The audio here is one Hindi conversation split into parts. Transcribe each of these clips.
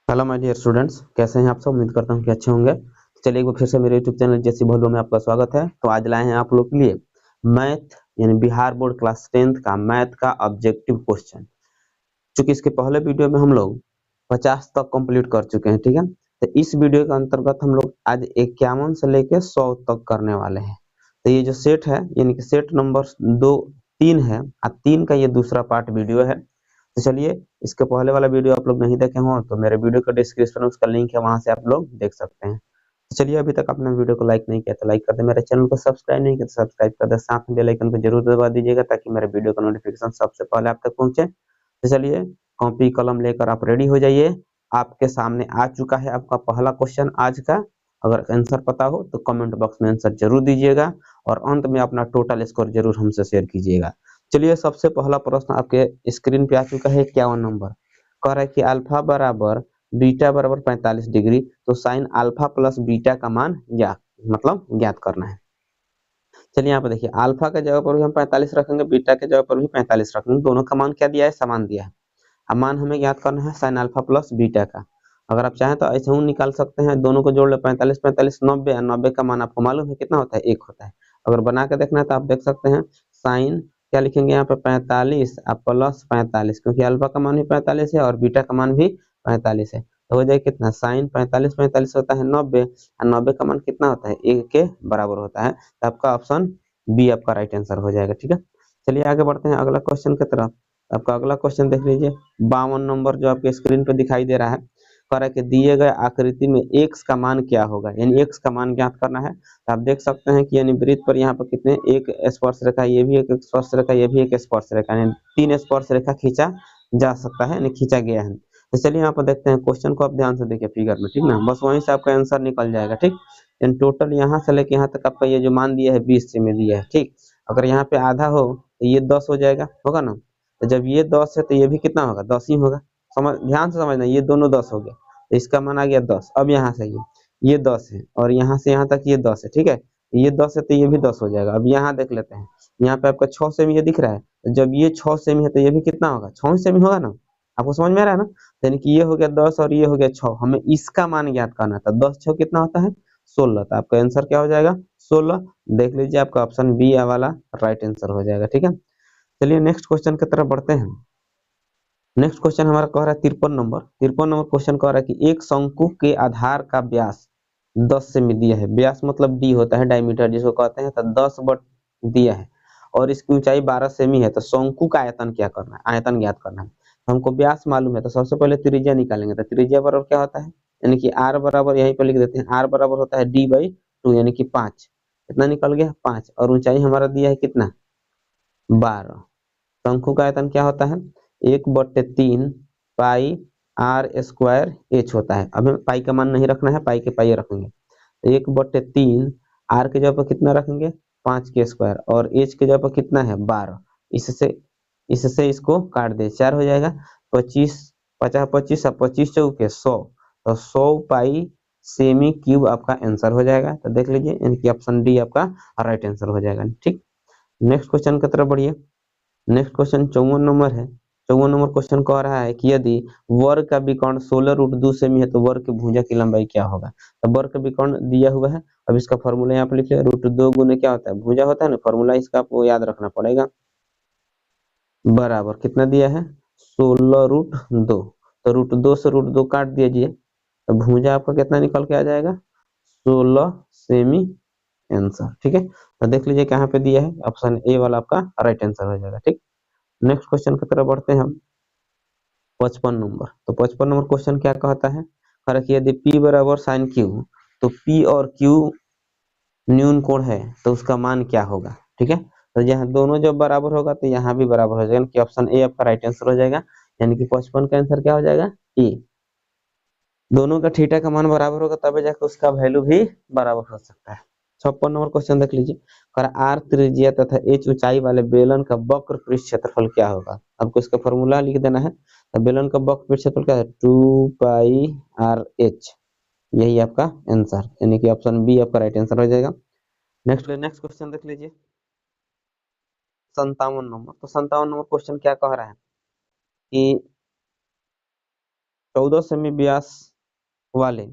हेलो माय डियर स्टूडेंट्स, कैसे हैं आप सब। उम्मीद करता हूं कि अच्छे होंगे। तो चलिए एक बार फिर से मेरे यूट्यूब चैनल जैसी भोलू में आपका स्वागत है। तो आज लाए हैं आप लोग के लिए मैथ यानी बिहार बोर्ड क्लास 10th का मैथ का ऑब्जेक्टिव क्वेश्चन। चूंकि इसके पहले वीडियो में हम लोग 50 तक कंप्लीट कर चुके हैं, ठीक है। तो इस वीडियो के अंतर्गत हम लोग आज 51 से लेके 100 तक करने वाले हैं। तो ये जो सेट है यानी कि सेट नंबर 3 है, 3 का ये दूसरा पार्ट वीडियो है। तो चलिए, इसके पहले वाला वीडियो आप लोग नहीं देखे हो तो मेरे वीडियो का डिस्क्रिप्शन में उसका लिंक है, वहां से आप लोग देख सकते हैं। तो चलिए, अभी तक आपने वीडियो को लाइक नहीं किया तो लाइक कर दे, मेरे चैनल को सब्सक्राइब नहीं किया तो सब्सक्राइब कर दे, साथ में बेल आइकन को जरूर दबा दीजिएगा ताकि मेरे वीडियो का नोटिफिकेशन सबसे पहले आप तक पहुंचे। तो चलिए, कॉपी कलम लेकर आप रेडी हो जाइए। आपके सामने आ चुका है आपका पहला क्वेश्चन आज का। अगर आंसर पता हो तो कमेंट बॉक्स में आंसर जरूर दीजिएगा और अंत में अपना टोटल स्कोर जरूर हमसे शेयर कीजिएगा। चलिए, सबसे पहला प्रश्न आपके स्क्रीन पे आ चुका है 51 नंबर। कह रहा है कि अल्फा बराबर बीटा बराबर 45 डिग्री, तो साइन अल्फा प्लस बीटा का मान ज्ञात करना है। चलिए, यहाँ पे देखिए, अल्फा के जगह पर भी हम 45 रखेंगे, बीटा के जगह पर भी 45 रखेंगे। दोनों का मान क्या दिया है? समान दिया है। अब मान हमें ज्ञात करना है साइन अल्फा प्लस बीटा का। अगर आप चाहें तो ऐसे ही निकाल सकते हैं, दोनों को जोड़ ले, 45 45 90, और 90 का मान आपको मालूम है कितना होता है? 1 होता है। अगर बना के देखना है तो आप देख सकते हैं, साइन क्या लिखेंगे यहाँ पे? 45 प्लस 45, क्योंकि अल्फा का मान भी 45 है और बीटा का मान भी 45 है। तो हो जाए कितना? साइन 45 45 होता है 90, और 90 का मान कितना होता है? 1 के बराबर होता है। तो आपका ऑप्शन बी आपका राइट आंसर हो जाएगा, ठीक है। चलिए आगे बढ़ते हैं अगला क्वेश्चन की तरफ। आपका अगला क्वेश्चन देख लीजिए, 52 नंबर जो आपके स्क्रीन पे दिखाई दे रहा है। कह रहा है कि दिए गए आकृति में x का मान क्या होगा, यानी x का मान ज्ञात करना है। तो आप देख सकते हैं कि यानी वृत्त पर यहाँ पर कितने, एक स्पर्श रेखा, ये भी एक स्पर्श रेखा, ये भी एक स्पर्श रेखा, यानी 3 स्पर्श रेखा खींचा जा सकता है, यानी खींचा गया है। तो चलिए यहाँ पर देखते हैं क्वेश्चन को, आप ध्यान से देखिए फिगर में, ठीक ना। बस वहीं से आपका आंसर निकल जाएगा, ठीक। यानी टोटल यहाँ से लेके यहाँ तक आपका ये जो मान दिया है 20 से में दिया है, ठीक। अगर यहाँ पे आधा हो तो ये 10 हो जाएगा, होगा ना। तो जब ये 10 है तो ये भी कितना होगा? 10 ही होगा। समझ, ध्यान से समझना, ये दोनों 10 हो गया तो इसका मान आ गया 10। अब यहाँ से ये 10 है और यहाँ से यहाँ तक ये 10 है, ठीक है। ये 10 है तो ये भी 10 हो जाएगा। अब यहाँ देख लेते हैं, यहाँ पे आपका 6 सेमी ये दिख रहा है, तो जब ये 6 सेमी है तो ये भी कितना होगा? 6 सेमी होगा ना। आपको समझ में आ रहा है ना। यानी कि ये हो गया 10 और ये हो गया 6, हमें इसका मान ज्ञात करना था। 10 6 कितना होता है? 16। तो आपका आंसर क्या हो जाएगा? 16। देख लीजिए, आपका ऑप्शन बी वाला राइट आंसर हो जाएगा, ठीक है। चलिए नेक्स्ट क्वेश्चन की तरफ बढ़ते हैं। नेक्स्ट क्वेश्चन हमारा कह रहा है 53 नंबर क्वेश्चन कह रहा है कि एक शंकु के आधार का व्यास 10 सेमी दिया है। व्यास मतलब डी होता है, डायमीटर जिसको कहते हैं। तो 10 बट दिया है और इसकी ऊंचाई 12 सेमी है। तो शंकु का आयतन क्या करना है? आयतन ज्ञात करना है। हमको व्यास मालूम है तो सबसे पहले त्रिज्या निकालेंगे। तो त्रिज्या बराबर क्या होता है? यानी कि आर बराबर, यहीं पर लिख देते हैं, आर बराबर होता है D/2, यानी कि 5। कितना निकल गया? 5। और ऊंचाई हमारा दिया है कितना? 12। शंकु का आयतन क्या होता है? 1/3 पाई आर स्क्वायर एच होता है। अब हमें पाई का मान नहीं रखना है, पाई के पाई रखेंगे। 1/3 आर के जगह पर कितना रखेंगे? 5 के स्क्वायर, और एच के जगह पर कितना है? 12। इससे इसको काट दे, 4 हो जाएगा। 25 50 25 और 25 चौके 100, तो 100 पाई सेमी क्यूब आपका आंसर हो जाएगा। तो देख लीजिए, इनकी ऑप्शन डी आपका राइट आंसर हो जाएगा, ठीक। नेक्स्ट क्वेश्चन की तरफ बढ़िए। नेक्स्ट क्वेश्चन 54 नंबर है। 54 नंबर क्वेश्चन कह रहा है कि यदि वर्ग का विकर्ण 16√2 सेमी है तो वर्ग की भुजा की लंबाई क्या होगा। तो वर्ग का विकर्ण दिया हुआ है। अब इसका फॉर्मूला यहाँ पे लिख लिया, √2 गुने क्या होता है? भुजा होता है ना। फॉर्मूला इसका आपको याद रखना पड़ेगा। बराबर कितना दिया है? 16√2। तो √2 से √2 काट दीजिए, तो भुजा आपका कितना निकल के आ जाएगा? 16 सेमी आंसर, ठीक है। तो देख लीजिए कहाँ पे दिया है, ऑप्शन ए वाला आपका राइट आंसर हो जाएगा, ठीक। नेक्स्ट क्वेश्चन की तरफ बढ़ते हैं हम। 55 नंबर। तो 55 नंबर क्वेश्चन क्या कहता है? कह रहा है कि यदि P बराबर साइन क्यू, तो P और Q न्यून कोण है तो उसका मान क्या होगा, ठीक है। तो यहाँ दोनों जब बराबर होगा तो यहाँ भी बराबर हो जाएगा, कि ऑप्शन ए आपका राइट आंसर हो जाएगा। यानी कि 55 का आंसर क्या हो जाएगा? ए। दोनों का थीटा का मान बराबर होगा तभी जाकर उसका वैल्यू भी बराबर हो सकता है। 56 नंबर क्वेश्चन देख लीजिए। कर आर त्रिज्या तथा एच ऊंचाई वाले बेलन का वक्र पृष्ठ क्षेत्रफल क्या होगा। आपको इसका फॉर्मूला लिख देना है। तो बेलन का वक्र पृष्ठ क्षेत्रफल क्या है? 2πr/h। यही आपका आंसर, यानी कि ऑप्शन बी आपका राइट आंसर हो जाएगा। नेक्स्ट क्वेश्चन देख लीजिए, 57 नंबर। तो 57 नंबर क्वेश्चन क्या कह रहा है कि 14 सेमी व्यास वाले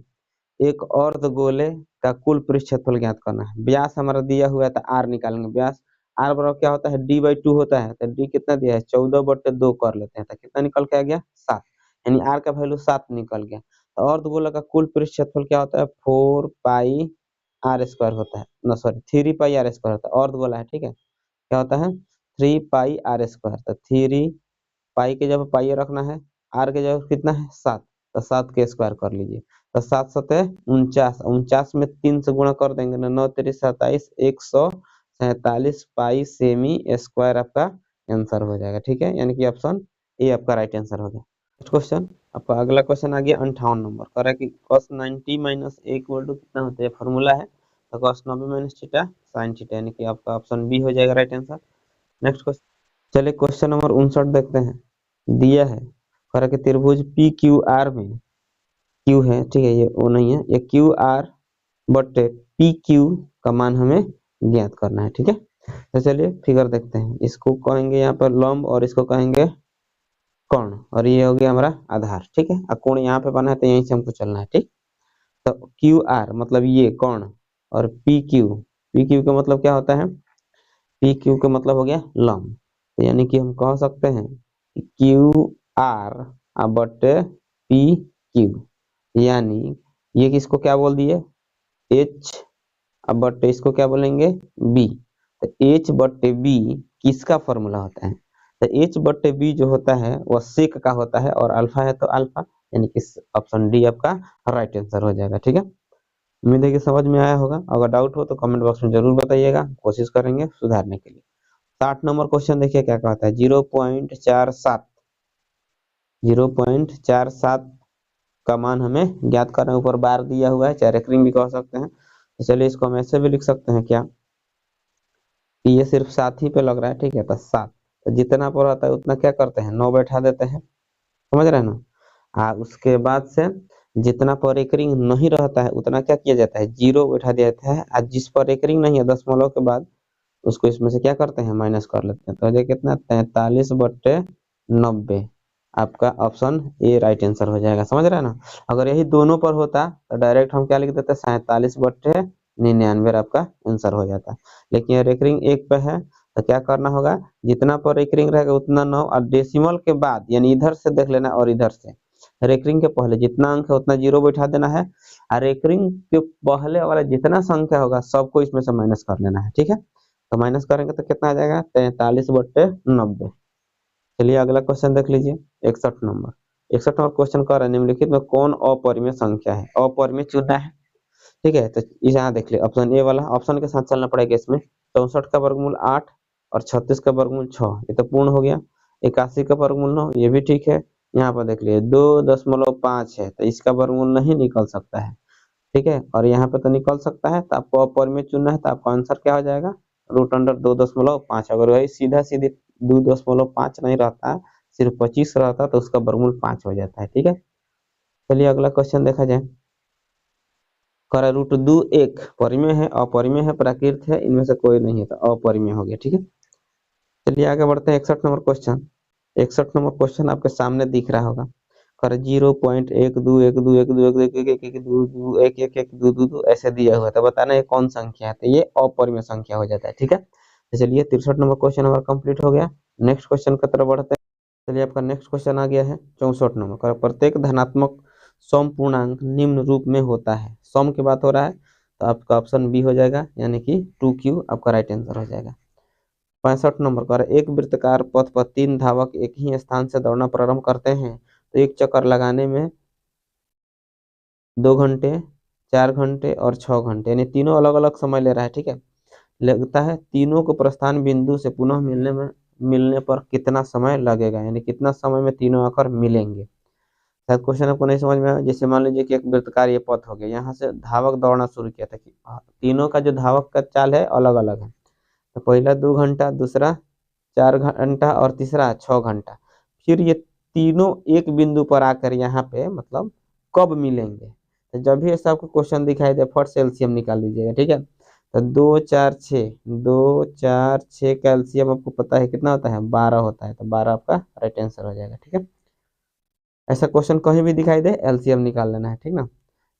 एक अर्धगोले का कुल पृष्ठ क्षेत्रफल ज्ञात करना है। व्यास हमारा दिया हुआ है तो आर निकालेंगे। व्यास आर बराबर क्या होता है, d/2 होता है। तो d कितना दिया है, 14/2 कर लेते हैं। तो कितना निकल के आ गया, 7। यानी आर का वैल्यू 7 निकल गया। तो अर्धगोला का कुल पृष्ठ क्षेत्रफल क्या होता है, 4 पाई आर स्क्वायर होता है, ना सॉरी 3 पाई आर स्क्वायर होता है। अर्धगोला है, ठीक है। क्या होता है, 3 पाई आर स्क्वायर। तो 3 पाई के जब पाई रखना है, आर के जगह कितना है, 7। तो 7 के स्क्वायर कर लीजिए। तो 7 सतह 49, 49 में 3 से गुणा कर देंगे ना, 9 3 27, 147 पाई सेमी स्क्वायर आपका आंसर हो जाएगा, ठीक है। यानी कि ऑप्शन ए आपका राइट आंसर हो गया। नेक्स्ट क्वेश्चन आपका, अगला क्वेश्चन आ गया 58 नंबर। कह रहा है कि cos 90 minus A equal to कितना होता है, फॉर्मूला है। तो cos 90 minus theta sin theta, यानी कि आपका ऑप्शन बी हो जाएगा राइट आंसर। नेक्स्ट क्वेश्चन, चलिए क्वेश्चन नंबर 59 देखते हैं। दिया है, कह रहा है कि त्रिभुज पी क्यू आर में क्यू है, ठीक है, ये ओ नहीं है, ये क्यू आर बटे पी क्यू का मान हमें ज्ञात करना है, ठीक है। तो चलिए फिगर देखते हैं। इसको कहेंगे यहाँ पर लंब और इसको कहेंगे कोण, और ये हो गया हमारा आधार, ठीक है। और कोण यहाँ पे बना है तो यहीं से हमको चलना है, ठीक। तो क्यू आर मतलब ये कोण, और पी क्यू का मतलब क्या होता है, पी क्यू का मतलब हो गया लंब। तो यानी कि हम कह सकते हैं कि क्यू आर बटे पी क्यू, यानी ये किसको क्या बोल दिए, एच बटे इसको क्या बोलेंगे, बी। तो एच बटे बी किसका फॉर्मूला होता है, तो एच बटे बी जो होता है वह सेक का होता है, और अल्फा है तो अल्फा, यानी कि ऑप्शन डी आपका राइट आंसर हो जाएगा, ठीक है। उम्मीद है कि समझ में आया होगा। अगर डाउट हो तो कमेंट बॉक्स में जरूर बताइएगा, कोशिश करेंगे सुधारने के लिए। 60 नंबर क्वेश्चन देखिए क्या कहता है, 0.47 का मान हमें ज्ञात करना है। ऊपर बार दिया हुआ है, चाहे रेकरिंग भी कह सकते हैं। तो चलिए इसको हम ऐसे भी लिख सकते हैं क्या, कि ये सिर्फ 7 ही पे लग रहा है, ठीक है। तो 7, तो जितना पर आता है उतना क्या करते हैं, 9 बैठा देते हैं, समझ रहे हैं ना। उसके बाद से जितना पर रेकरिंग नहीं रहता है उतना क्या किया जाता है, 0 बैठा दिया जाता है। और जिस पर रेकरिंग नहीं है दशमलव के बाद, उसको इसमें से क्या करते हैं, माइनस कर लेते हैं। तो ये कितना, 43/90। आपका ऑप्शन ए राइट आंसर हो जाएगा, समझ रहे हैं ना। अगर यही दोनों पर होता तो डायरेक्ट हम क्या लिख देते, 47/99 आपका आंसर हो जाता। लेकिन रेकरिंग एक पे है, तो क्या करना होगा, जितना पर रेकरिंग रहेगा उतना 9, और डेसिमल के बाद यानी इधर से देख लेना और इधर से, रेकरिंग के पहले जितना अंक है उतना 0 बैठा देना है, और रेकरिंग के पहले वाला जितना संख्या होगा सबको इसमें से माइनस कर लेना है, ठीक है। तो माइनस करेंगे तो कितना आ जाएगा, 43/90। चलिए अगला क्वेश्चन देख लीजिए, 61 नंबर। 61 नंबर क्वेश्चन कर रहा है, निम्नलिखित में कौन अपरिमेय संख्या है, अपरिमेय चुनना है, ठीक है। तो इसे यहाँ देख लिया, ऑप्शन ए वाला ऑप्शन के साथ चलना पड़ेगा इसमें। 64 का वर्गमूल 8 और 36 का वर्गमूल 6, ये तो पूर्ण हो गया। 81 का वर्गमूल 9, ये भी ठीक है। यहाँ पर देख लिए 2.5 है, तो इसका वर्गमूल नहीं निकल सकता है, ठीक है। और यहाँ पे तो निकल सकता है, तो आपको अपरिमेय चुनना है। तो आपका आंसर क्या हो जाएगा, √2.5। अगर वही सीधा सीधे 2.5 नहीं रहता, सिर्फ 25 रहता, तो उसका वर्गमूल 5 हो जाता है, ठीक है। चलिए अगला क्वेश्चन देखा जाए। करा √2 परिमेय है, अपरिमेय है, प्राकृत है, इनमें से कोई नहीं है, तो अपरिमेय हो गया, ठीक है। चलिए आगे बढ़ते हैं 61 नंबर क्वेश्चन। 61 नंबर क्वेश्चन आपके सामने दिख रहा होगा। कर 0.12121111111111 ऐसे दिया हुआ है, तो बताना ये कौन संख्या है, तो ये अपरिमेय संख्या हो जाता है, ठीक है। तो चलिए 63 नंबर क्वेश्चन हमारा कंप्लीट हो गया। नेक्स्ट क्वेश्चन की तरफ बढ़ते हैं। चलिए आपका नेक्स्ट क्वेश्चन आ गया है 64 नंबर का, प्रत्येक धनात्मक सम पूर्णांक निम्न रूप में होता है। सम की बात हो रहा है, तो आपका ऑप्शन बी हो जाएगा, यानी कि 2Q आपका राइट आंसर हो जाएगा। 65 नंबर का, एक वृत्तकार पथ पर 3 धावक एक ही स्थान से दौड़ना प्रारंभ करते हैं, तो एक चक्कर लगाने में 2 घंटे, 4 घंटे और 6 घंटे, यानी तीनों अलग अलग समय ले रहा है, ठीक है। लगता है तीनों को प्रस्थान बिंदु से पुनः मिलने पर कितना समय लगेगा, यानी कितना समय में तीनों आकर मिलेंगे। शायद क्वेश्चन आपको नहीं समझ में आया। जैसे मान लीजिए कि एक वृत्तकार ये पथ हो गया, यहाँ से धावक दौड़ना शुरू किया था, कि तीनों का जो धावक का चाल है अलग अलग है। तो पहला 2 घंटा, दूसरा 4 घंटा और तीसरा 6 घंटा। फिर ये तीनों एक बिंदु पर आकर यहाँ पे मतलब कब मिलेंगे, तो जब भी ऐसा आपको क्वेश्चन दिखाई दे फट से एलसीएम निकाल लीजिएगा, ठीक है। तो 2 4 6 का एलसीएम आपको पता है कितना होता है, 12 होता है। तो 12 आपका राइट आंसर हो जाएगा, ठीक है। ऐसा क्वेश्चन कहीं भी दिखाई दे एलसीएम निकाल लेना है, ठीक ना।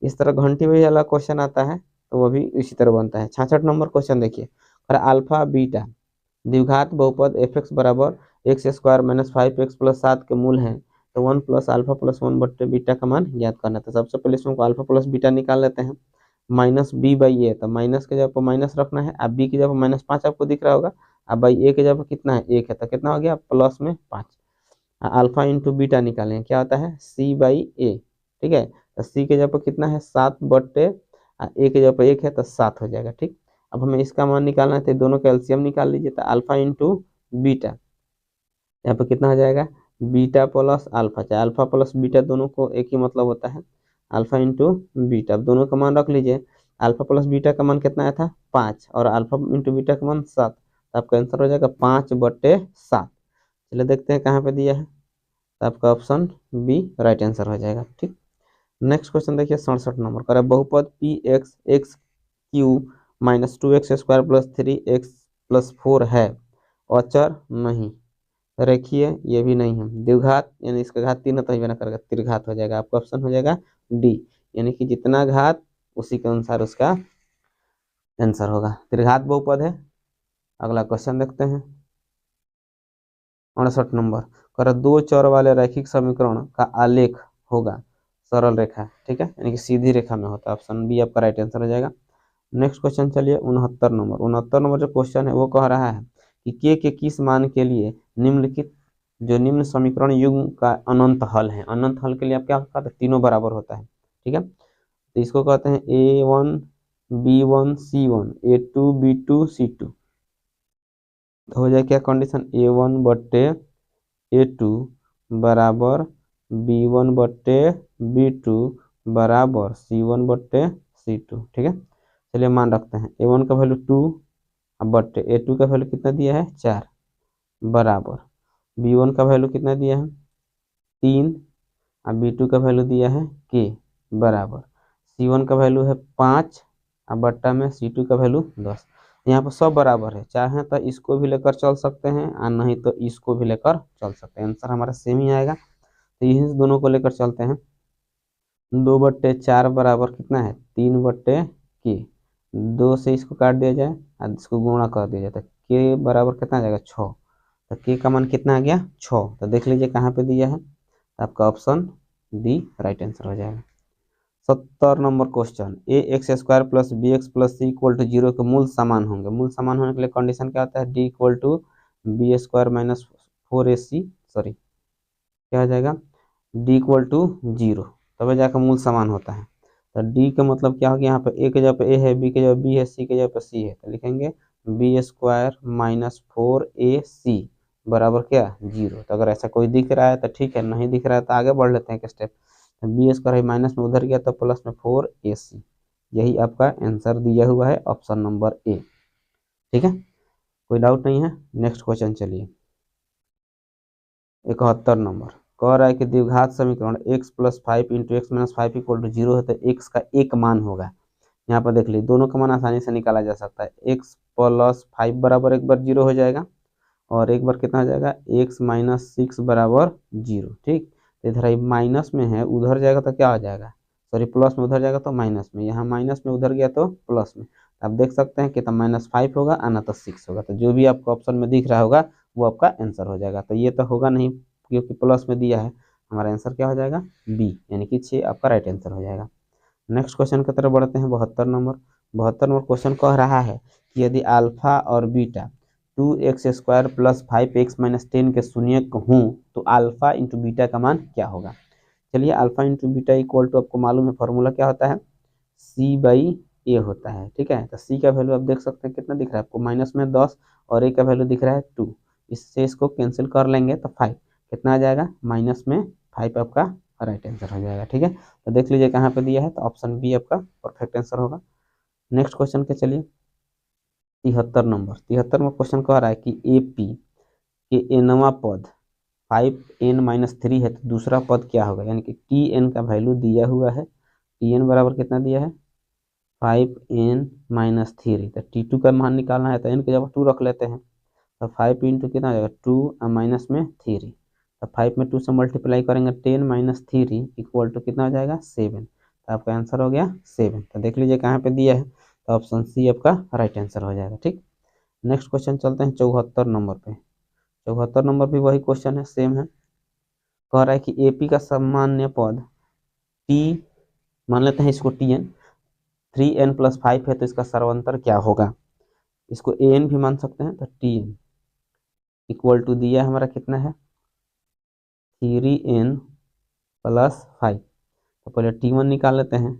इस तरह घंटी में वाला क्वेश्चन आता है तो वो भी इसी तरह बनता है। 66 नंबर क्वेश्चन देखिए, और अल्फा बीटा द्विघात बहुपद एफ एक्स बराबर x square minus 5x plus 7 के मूल हैं, तो 1 प्लस अल्फा प्लस 1 बट्टे बीटा का मान ज्ञात करना था। सबसे पहले इसमें अल्फा प्लस बीटा निकाल लेते हैं। माइनस बी बाई ए, तो माइनस के जगह पर माइनस रखना है। अब बी की जगह पर -5 आपको दिख रहा होगा, अब बाई ए के जगह पर कितना है 1 है, तो कितना हो गया प्लस में 5। अल्फा इंटू बीटा निकालें, क्या होता है सी बाई ए, ठीक है। तो सी के जगह पर कितना है 7 बट्टे ए के जगह पर 1 है तो 7 हो जाएगा, ठीक। अब हमें इसका मान निकालना है तो दोनों का एलसीएम निकाल लीजिए, तो अल्फा इंटू बीटा, यहाँ पर कितना हो जाएगा बीटा प्लस अल्फा, चाहे अल्फा प्लस बीटा दोनों को एक ही मतलब होता है, अल्फा इंटू बीटा। अब दोनों का मान रख लीजिए, अल्फा प्लस बीटा का मान कितना आया था 5 और अल्फा इंटू बीटा का मान 7, तो आपका आंसर हो जाएगा 5/7। चलिए देखते हैं कहाँ पे दिया है, तो आपका ऑप्शन बी राइट आंसर हो जाएगा, ठीक। नेक्स्ट क्वेश्चन देखिए 67 नंबर, कर बहुपद P x x Q minus 2x square plus 3x plus 4 है, अचर नहीं, रेखीय ये भी नहीं है, द्विघात यानी इसका घात 3 है तो बना करेगा, त्रिघात हो जाएगा। आपका ऑप्शन हो जाएगा डी, यानी कि जितना घात उसी के अनुसार उसका आंसर होगा, त्रिघात बहुपद है। अगला क्वेश्चन देखते हैं 68 नंबर, कर दो चर वाले रैखिक समीकरण का आलेख होगा सरल रेखा, ठीक है, यानी कि सीधी रेखा में होता है। ऑप्शन बी आपका राइट आंसर हो जाएगा। नेक्स्ट क्वेश्चन चलिए 69 नंबर जो क्वेश्चन है वो कह रहा है कि के किस मान के लिए निम्नलिखित जो निम्न समीकरण युग्म का अनंत हल है। अनंत हल के लिए आप क्या कहते हैं तीनों बराबर होता है, ठीक है। तो इसको कहते हैं A1 B1 C1 A2 B2 C2। हो जाए क्या कंडीशन A1 बट्टे A2 बराबर B1 बट्टे B2 बराबर C1 बट्टे C2, ठीक है। चलिए मान रखते हैं A1 का वैल्यू 2 बट्टे A2 का वैल्यू कितना दिया है 4 बराबर B1 का वैल्यू कितना दिया है 3 और B2 का वैल्यू दिया है K बराबर C1 का वैल्यू है 5 और बट्टा में C2 का वैल्यू 10। यहाँ पर सब बराबर है, चाहे तो इसको भी लेकर चल सकते हैं और नहीं तो इसको भी लेकर चल सकते हैं, आंसर हमारा सेम ही आएगा। तो यही दोनों को लेकर चलते हैं, 2/4 बराबर कितना है 3/K, 2 से इसको काट दिया जाए और इसको गुणा कर दिया जाए तो K बराबर कितना आ जाएगा 6, तो K का मान कितना आ गया 6। तो देख लीजिए कहाँ पे दिया है, तो आपका ऑप्शन डी राइट आंसर हो जाएगा। 70 number question, A X square plus B X plus C equal to 0 के मूल समान होंगे। मूल समान होने के लिए कंडीशन क्या होता है D equal to B square minus 4ac, sorry क्या हो जाएगा डी इक्वल टू 0, तब जाकर मूल समान होता है। तो डी का मतलब क्या हो गया, यहाँ पे ए के जगह पे ए है, बी के जगह बी है, सी के जगह पे सी है, तो लिखेंगे बी स्क्वायर माइनस 4ac बराबर क्या 0। तो अगर ऐसा कोई दिख रहा है तो ठीक है, नहीं दिख रहा है तो आगे बढ़ लेते हैं एक स्टेप। बी स्क्वायर माइनस में उधर गया तो प्लस में 4ac, यही आपका आंसर दिया हुआ है ऑप्शन नंबर ए, ठीक है, कोई डाउट नहीं है। नेक्स्ट क्वेश्चन चलिए 71 नंबर, कह रहा है कि द्विघात समीकरण x plus 5 into X minus 5 equal to 0 है, तो x का एक मान होगा। यहाँ पर देख लीजिए दोनों का मान आसानी से निकाला जा सकता है, x प्लस 5 बराबर एक बार 0 हो जाएगा और एक बार कितना हो जाएगा x माइनस 6 बराबर 0, ठीक। इधर माइनस में है उधर जाएगा तो क्या हो जाएगा, सॉरी प्लस में उधर जाएगा तो माइनस में, यहाँ माइनस में उधर गया तो प्लस में। आप देख सकते हैं कि तो -5 होगा आना तो 6 होगा, तो जो भी आपको ऑप्शन में दिख रहा होगा वो आपका आंसर हो जाएगा। तो ये तो होगा नहीं क्योंकि प्लस में दिया है, हमारा आंसर क्या हो जाएगा बी, यानी कि 6 आपका राइट आंसर हो जाएगा। नेक्स्ट क्वेश्चन की तरफ बढ़ते हैं 72 नंबर क्वेश्चन कह रहा है कि यदि अल्फा और beta 2x square plus 5x minus 10 के शून्यक हों तो अल्फा इंटू बीटा का मान क्या होगा। चलिए alpha into beta equal to आपको मालूम है फॉर्मूला क्या होता है c बाई ए होता है, ठीक है। तो c का वैल्यू आप देख सकते हैं कितना दिख रहा है आपको माइनस में 10 और a का वैल्यू दिख रहा है 2, इससे इसको कैंसिल कर लेंगे तो 5 कितना आ जाएगा माइनस में 5 आपका राइट आंसर हो जाएगा, ठीक है। तो देख लीजिए कहाँ पे दिया है, तो ऑप्शन बी आपका परफेक्ट आंसर होगा। नेक्स्ट क्वेश्चन के चलिए 73 नंबर क्वेश्चन कह रहा है कि ए पी के एनवा पद 5n-3 है तो दूसरा पद क्या होगा, यानी कि टी एन का वैल्यू दिया हुआ है, टी एन बराबर कितना दिया है 5n-3, तो T2 का मान निकालना है तो n के जगह 2 रख लेते हैं, तो 5 इंटू कितना हो जाएगा 2 और माइनस में 3, तो 5 में 2 से मल्टीप्लाई करेंगे 10 माइनस 3 इक्वल टू कितना हो जाएगा 7। तो आपका आंसर हो गया 7। तो देख लीजिए कहाँ पे दिया है, तो ऑप्शन सी आपका राइट आंसर हो जाएगा। ठीक, नेक्स्ट क्वेश्चन चलते हैं 74 नंबर पे। 74 नंबर भी वही क्वेश्चन है, सेम है। कह रहा है कि एपी का सामान्य पद टी, मान लेते हैं इसको टी एन, 3n+5 है, तो इसका सर्वांतर क्या होगा। इसको ए एन भी मान सकते हैं। तो टी एन इक्वल टू दिया हमारा कितना है 3n+5। तो पहले T1 निकाल लेते हैं,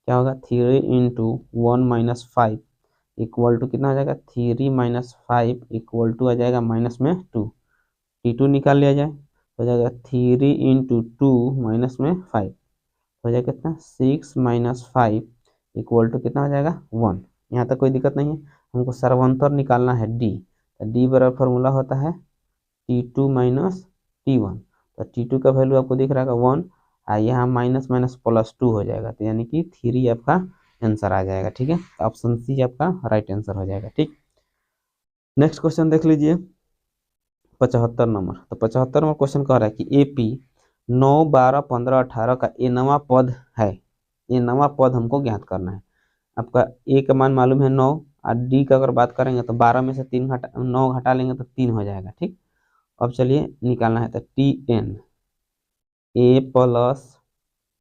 क्या होगा 3 इंटू 1-5 इक्वल टू कितना हो जाएगा 3-5 इक्वल टू आ जाएगा माइनस में 2। T2 निकाल लिया जाए तो हो जाएगा 3 इंटू 2 माइनस में 5 हो जाएगा कितना 6-5 इक्वल टू कितना हो जाएगा 1। यहाँ तक कोई दिक्कत नहीं है। हमको सर्वांतर निकालना है डी, तो डी बराबर फॉर्मूला होता है T2 माइनस T1। तो T2 का वैल्यू आपको दिख रहा है 1, और यहाँ माइनस माइनस प्लस 2 हो जाएगा, तो यानी कि 3 आपका आंसर आ जाएगा। ठीक है, ऑप्शन सी आपका राइट आंसर हो जाएगा। ठीक, नेक्स्ट क्वेश्चन देख लीजिए 75 नंबर। तो 75 नंबर क्वेश्चन कह रहा है कि एपी 9, 12, 15, 18 का ए नवा पद है। ये नवा पद हमको ज्ञात करना है। आपका ए का मान मालूम है 9, और डी का अगर बात करेंगे तो 12 में से 9 घटा लेंगे तो 3 हो जाएगा। ठीक, अब चलिए निकालना है। तो T N A plus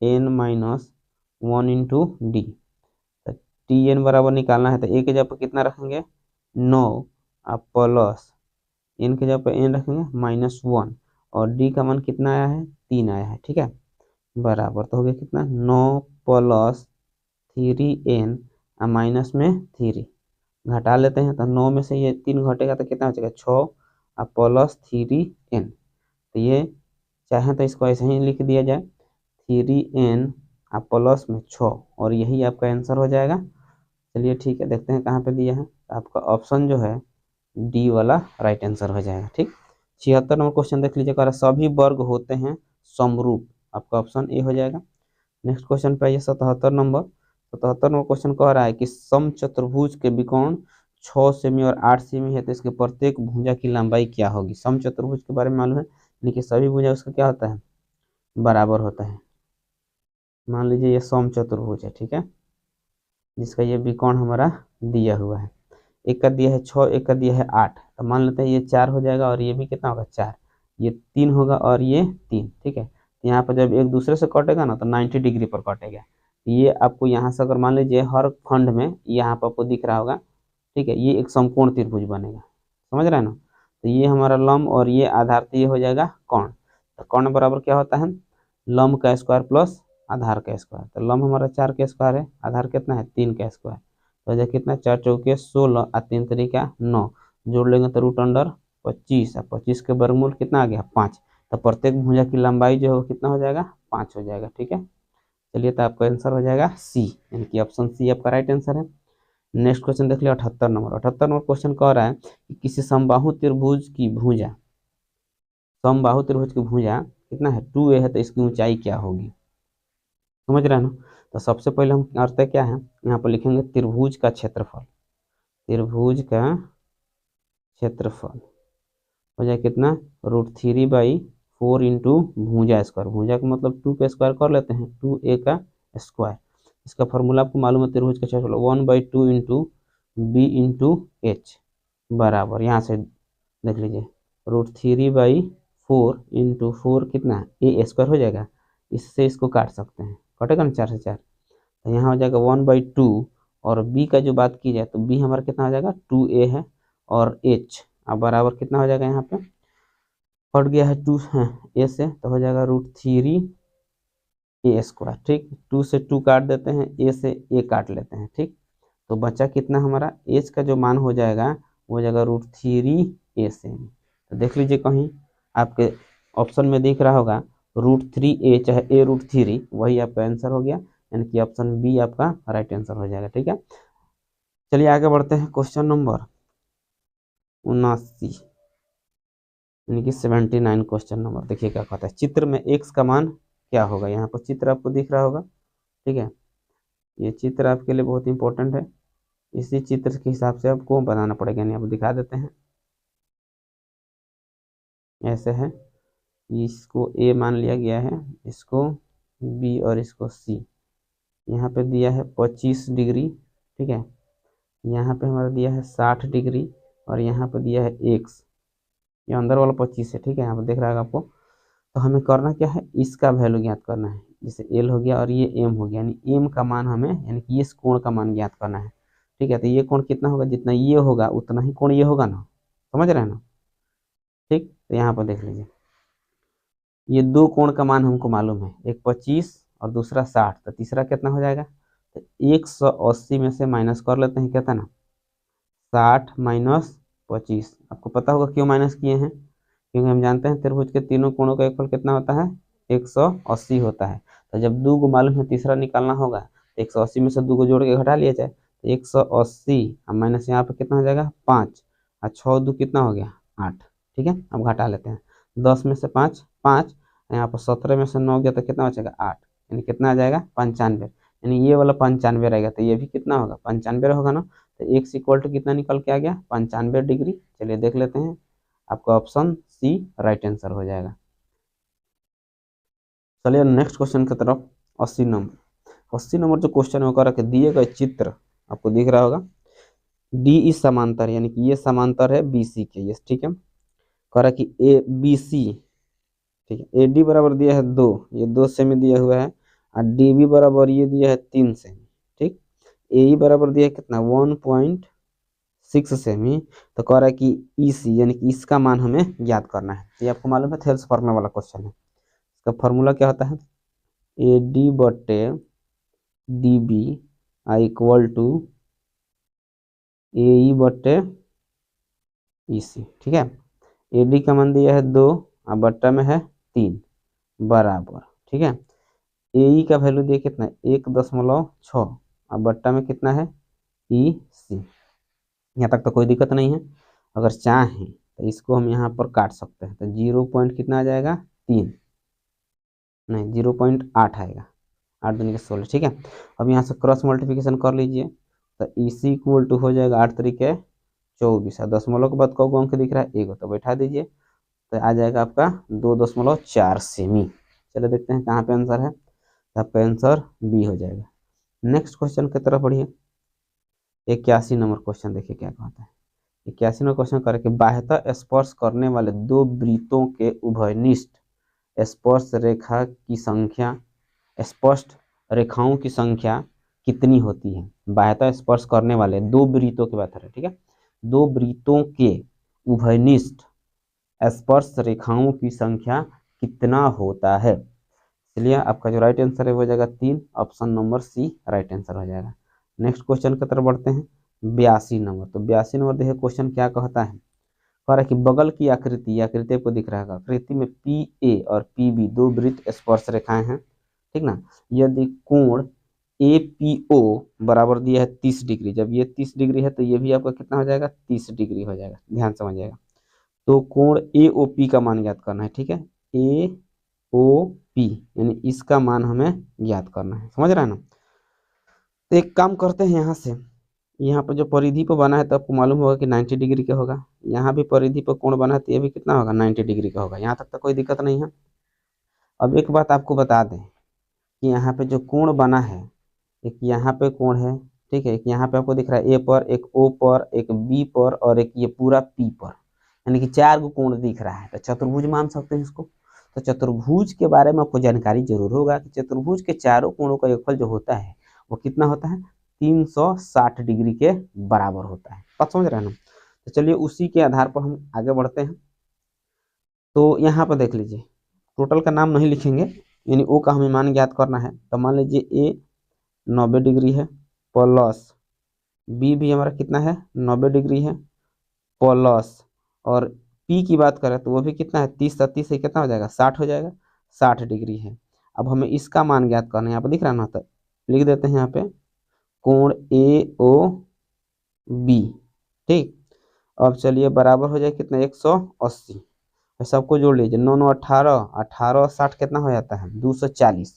N minus 1 into D. तो टी एन बराबर निकालना है, तो ए के जगह पर कितना रखेंगे 9, और प्लस एन के जगह पर एन रखेंगे -1, और डी का मान कितना आया है 3 आया है। ठीक है, बराबर तो हो गया कितना 9 प्लस 3n और माइनस में 3 घटा लेते हैं। तो 9 में से ये 3 घटेगा तो कितना हो जाएगा 6, और प्लस 3n। तो ये चाहे तो इसको ऐसे ही लिख दिया जाए 3n और प्लस में 6, और यही आपका आंसर हो जाएगा। चलिए ठीक है, देखते हैं कहाँ पे दिया है। आपका ऑप्शन जो है डी वाला राइट आंसर हो जाएगा। ठीक, 76 नंबर क्वेश्चन देख लीजिए, कह रहा है सभी वर्ग होते हैं समरूप। आपका ऑप्शन ए हो जाएगा। नेक्स्ट क्वेश्चन पे आइए 77 नंबर। 77 नंबर क्वेश्चन कह रहा है कि समचतुर्भुज के विकोण 6 सेमी और 8 सेमी है, तो इसके प्रत्येक भुजा की लंबाई क्या होगी। समचतुर्भुज के बारे में मालूम है, लेकिन सभी भुजा उसका क्या होता है बराबर होता है। मान लीजिए ये समचतुर्भुज है, ठीक है, जिसका ये विकोण हमारा दिया हुआ है। एक का दिया है 6, एक का दिया है 8, तो मान लेते हैं ये 4 हो जाएगा, और ये भी कितना होगा 4, ये 3 होगा, और ये 3। ठीक है, यहाँ पर जब एक दूसरे से कटेगा ना तो 90 डिग्री पर कटेगा। ये आपको यहाँ से अगर मान लीजिए हर खंड में यहाँ पर आपको दिख रहा होगा, ठीक है, ये एक समकोण त्रिभुज बनेगा। समझ रहे हैं ना। तो ये हमारा लंब और ये आधार, तो ये हो जाएगा कोण। तो कोण बराबर क्या होता है लंब का स्क्वायर प्लस आधार का स्क्वायर। तो लंब हमारा 4 का स्क्वायर है, आधार कितना है 3 का स्क्वायर। तो हो कितना 4 चौके 16 और 3 तरीका 9, जोड़ लेंगे तो रूट अंडर 25, और 25 के वर्गमूल कितना आ गया 5। तो प्रत्येक भुजा की लंबाई जो है कितना हो जाएगा 5 हो जाएगा। ठीक है, चलिए तो आपका आंसर हो जाएगा सी, यानी कि ऑप्शन सी आपका राइट आंसर है। नेक्स्ट क्वेश्चन देख लिया 78 नंबर। 78 नंबर क्वेश्चन कह रहा है कि किसी समबाहु त्रिभुज की भुजा, समबाहु त्रिभुज की भुजा कितना है 2a है, तो इसकी ऊंचाई क्या होगी। समझ रहे हैं ना। तो सबसे पहले हम करते क्या है, यहाँ पर लिखेंगे त्रिभुज का क्षेत्रफल। त्रिभुज का क्षेत्रफल हो जाए कितना √3/4 इंटू भुजा स्क्वायर। भुजा का मतलब 2 का स्क्वायर कर लेते हैं, 2a का स्क्वायर। इसका फॉर्मूला आपको मालूम है त्रिभुज का क्षेत्रफल 1/2 इंटू बी इंटू एच बराबर, यहाँ से देख लीजिए √3/4 इंटू 4 कितना ए स्क्वायर हो जाएगा। इससे इसको काट सकते हैं, कटेगा ना 4 से 4, तो यहाँ हो जाएगा 1/2, और बी का जो बात की जाए तो बी हमारा कितना हो जाएगा 2a है, और एच अब बराबर कितना हो जाएगा, यहाँ पे कट गया है 2 है ए से, तो हो जाएगा √3a²। ठीक, 2 से 2 काट देते हैं, ए से ए काट लेते हैं। ठीक, तो बचा कितना हमारा एच का जो मान हो जाएगा वो हो जाएगा √3a से। तो देख लीजिए कहीं आपके ऑप्शन में दिख रहा होगा √3a चाहे a√3, वही आपका आंसर हो गया, यानी कि ऑप्शन बी आपका राइट आंसर हो जाएगा। ठीक है, चलिए आगे बढ़ते हैं। क्वेश्चन नंबर 79 यानी कि 79 क्वेश्चन नंबर। देखिए क्या कहता है, चित्र में x का मान क्या होगा। यहाँ पर चित्र आपको दिख रहा होगा, ठीक है, ये चित्र आपके लिए बहुत इंपॉर्टेंट है। इसी चित्र के हिसाब से आपको बनाना पड़ेगा, यानी आप दिखा देते हैं। ऐसे है, इसको ए मान लिया गया है, इसको बी और इसको सी। यहाँ पे दिया है 25 डिग्री, ठीक है। यहाँ पे हमारा दिया है 60 डिग्री और यहाँ पे दिया है एक्स, ये अंदर वाला 25 है, ठीक है। यहाँ पे देख रहा है आपको। तो हमें करना क्या है, इसका वैल्यू ज्ञात करना है, जैसे एल हो गया और ये एम हो गया, यानी एम का मान हमें, यानी कि इस कोण का मान ज्ञात करना है, ठीक है। तो ये कोण कितना होगा, जितना ये होगा उतना ही कोण ये होगा ना, समझ रहे हैं ना, ठीक। तो यहाँ पर देख लीजिए, ये दो कोण का मान हमको मालूम है, एक 25 और दूसरा 60, तो तीसरा कितना हो जाएगा, तो 180 में से माइनस कर लेते हैं, कितना ना 60 माइनस 25। आपको पता होगा क्यों माइनस किए हैं, क्योंकि हम जानते हैं त्रिभुज के तीनों कोणों का योगफल कितना होता है, 180 होता है। तो जब दो को मालूम है तीसरा निकालना होगा, तो 180 में से दो को जोड़ के घटा लिया जाए, तो 180 और माइनस यहाँ पे कितना हो जाएगा 5 और 6 दो कितना हो गया 8, ठीक है। अब घटा लेते हैं, 10 में से 5 5, यहाँ पर 17 में से 9 गया तो कितना बचेगा 8, यानी कितना आ जाएगा 95, यानी ये वाला 95 रहेगा, तो ये भी कितना होगा 95 होगा ना। तो एक्स इक्वल टू कितना निकल के आ गया 95 डिग्री। चलिए देख लेते हैं, आपका ऑप्शन सी राइट आंसर हो जाएगा। चलिए नेक्स्ट क्वेश्चन की तरफ। 80 नंबर जो क्वेश्चन है कि दिए गए चित्र आपको दिख रहा होगा, डी ई समांतर, यानी कि ये समांतर है बी सी के, ये ठीक है। कह रहा कि ए बी सी, ठीक है, ए डी बराबर दिया है 2, ये 2 सेमी दिया हुआ है, और डी बी बराबर ये दिया है 3 सेमी, ठीक। ए ई बराबर दिया है कितना 1.6 सेमी। तो कह रहा है कि ई सी, यानी कि इसका मान हमें ज्ञात करना है। ये आपको मालूम है थेल्स फॉर्मूला वाला क्वेश्चन है। इसका फॉर्मूला क्या होता है, ए डी बटे D B I equal to A E बटे ई सी, ठीक है। ए डी का मान दिया है 2 और बट्टा में है 3 बराबर, ठीक है। ए ई का वैल्यू दिया कितना 1.6 और बट्टा में कितना है ई सी। यहाँ तक तो कोई दिक्कत नहीं है। अगर चाहें तो इसको हम यहाँ पर काट सकते हैं, तो 0 पॉइंट कितना आ जाएगा 3, नहीं 0.8 आएगा, 8 दूनी के 16, ठीक है। अब यहाँ से क्रॉस मल्टीप्लिकेशन कर लीजिए, तो इसी इक्वल टू हो जाएगा 8 तरीके 24, और दशमलव के बाद कौ अंक दिख रहा है एक, तो बैठा दीजिए, तो आ जाएगा आपका 2.4 सेमी। चलो देखते हैं कहाँ पे आंसर है, तो आपका आंसर बी हो जाएगा। नेक्स्ट क्वेश्चन की तरफ बढ़िए। 81 नंबर क्वेश्चन देखिए क्या कहता है। 81 नंबर क्वेश्चन करके बाह्यतः स्पर्श करने वाले दो वृत्तों के उभयनिष्ठ स्पर्श रेखा की संख्या, स्पष्ट रेखाओं की संख्या कितनी होती है। बाह्यतः स्पर्श करने वाले दो वृत्तों की बात है, ठीक है। दो वृत्तों के उभयनिष्ठ स्पर्श रेखाओं की संख्या कितना होता है। चलिए आपका जो राइट आंसर है वो हो जाएगा 3, option number C right answer हो जाएगा। नेक्स्ट क्वेश्चन की तरफ बढ़ते हैं। 82 नंबर। तो 82 नंबर देखिए क्वेश्चन क्या कहता है। कह रहा है कि बगल की आकृति, आकृति आपको दिख रहा है, आकृति में पी ए और पी बी दो वृत्त स्पर्श रेखाएं हैं, ठीक ना। यदि कोण ए पी ओ बराबर दिया है 30 डिग्री, जब ये 30 डिग्री है तो ये भी आपका कितना हो जाएगा 30 डिग्री हो जाएगा, ध्यान समझिएगा। तो कोण ए ओ पी का मान ज्ञात करना है, ठीक है। ए ओ पी यानी इसका मान हमें ज्ञात करना है, समझ रहे हैं ना। तो एक काम करते हैं, यहाँ से यहाँ पर जो परिधि पर बना है तो आपको मालूम होगा कि 90 डिग्री का होगा। यहाँ भी परिधि पर कोण बना है तो ये भी कितना होगा 90 डिग्री का होगा। यहाँ तक तो कोई दिक्कत नहीं है। अब एक बात आपको बता दें कि यहाँ पे जो कोण बना है, एक यहाँ पे कोण है, ठीक है, एक यहाँ पे आपको दिख रहा है ए पर, एक ओ पर, एक बी पर और एक ये पूरा पी पर, यानी कि 4 गो कोण दिख रहा है। तो चतुर्भुज मान सकते हैं इसको। तो चतुर्भुज के बारे में आपको जानकारी जरूर होगा कि चतुर्भुज के चारों कोणों का योगफल जो होता है वो कितना होता है 360 डिग्री के बराबर होता है। बात समझ रहे हैं ना। तो चलिए उसी के आधार पर हम आगे बढ़ते हैं। तो यहाँ पर देख लीजिए, टोटल का नाम नहीं लिखेंगे, यानी ओ का हमें मान ज्ञात करना है। तो मान लीजिए ए 90 डिग्री है प्लस बी भी हमारा कितना है 90 डिग्री है प्लस, और पी की बात करें तो वो भी कितना है 30 से कितना हो जाएगा 60 हो जाएगा, 60 डिग्री है। अब हमें इसका मान ज्ञात करना है, यहाँ पर दिख रहा है ना, तो लिख देते हैं यहाँ पे कोण ए ओ बी, ठीक। अब चलिए बराबर हो जाए कितना 180, सबको जोड़ लीजिए, 9 9 18, 18 60 कितना हो जाता है 240।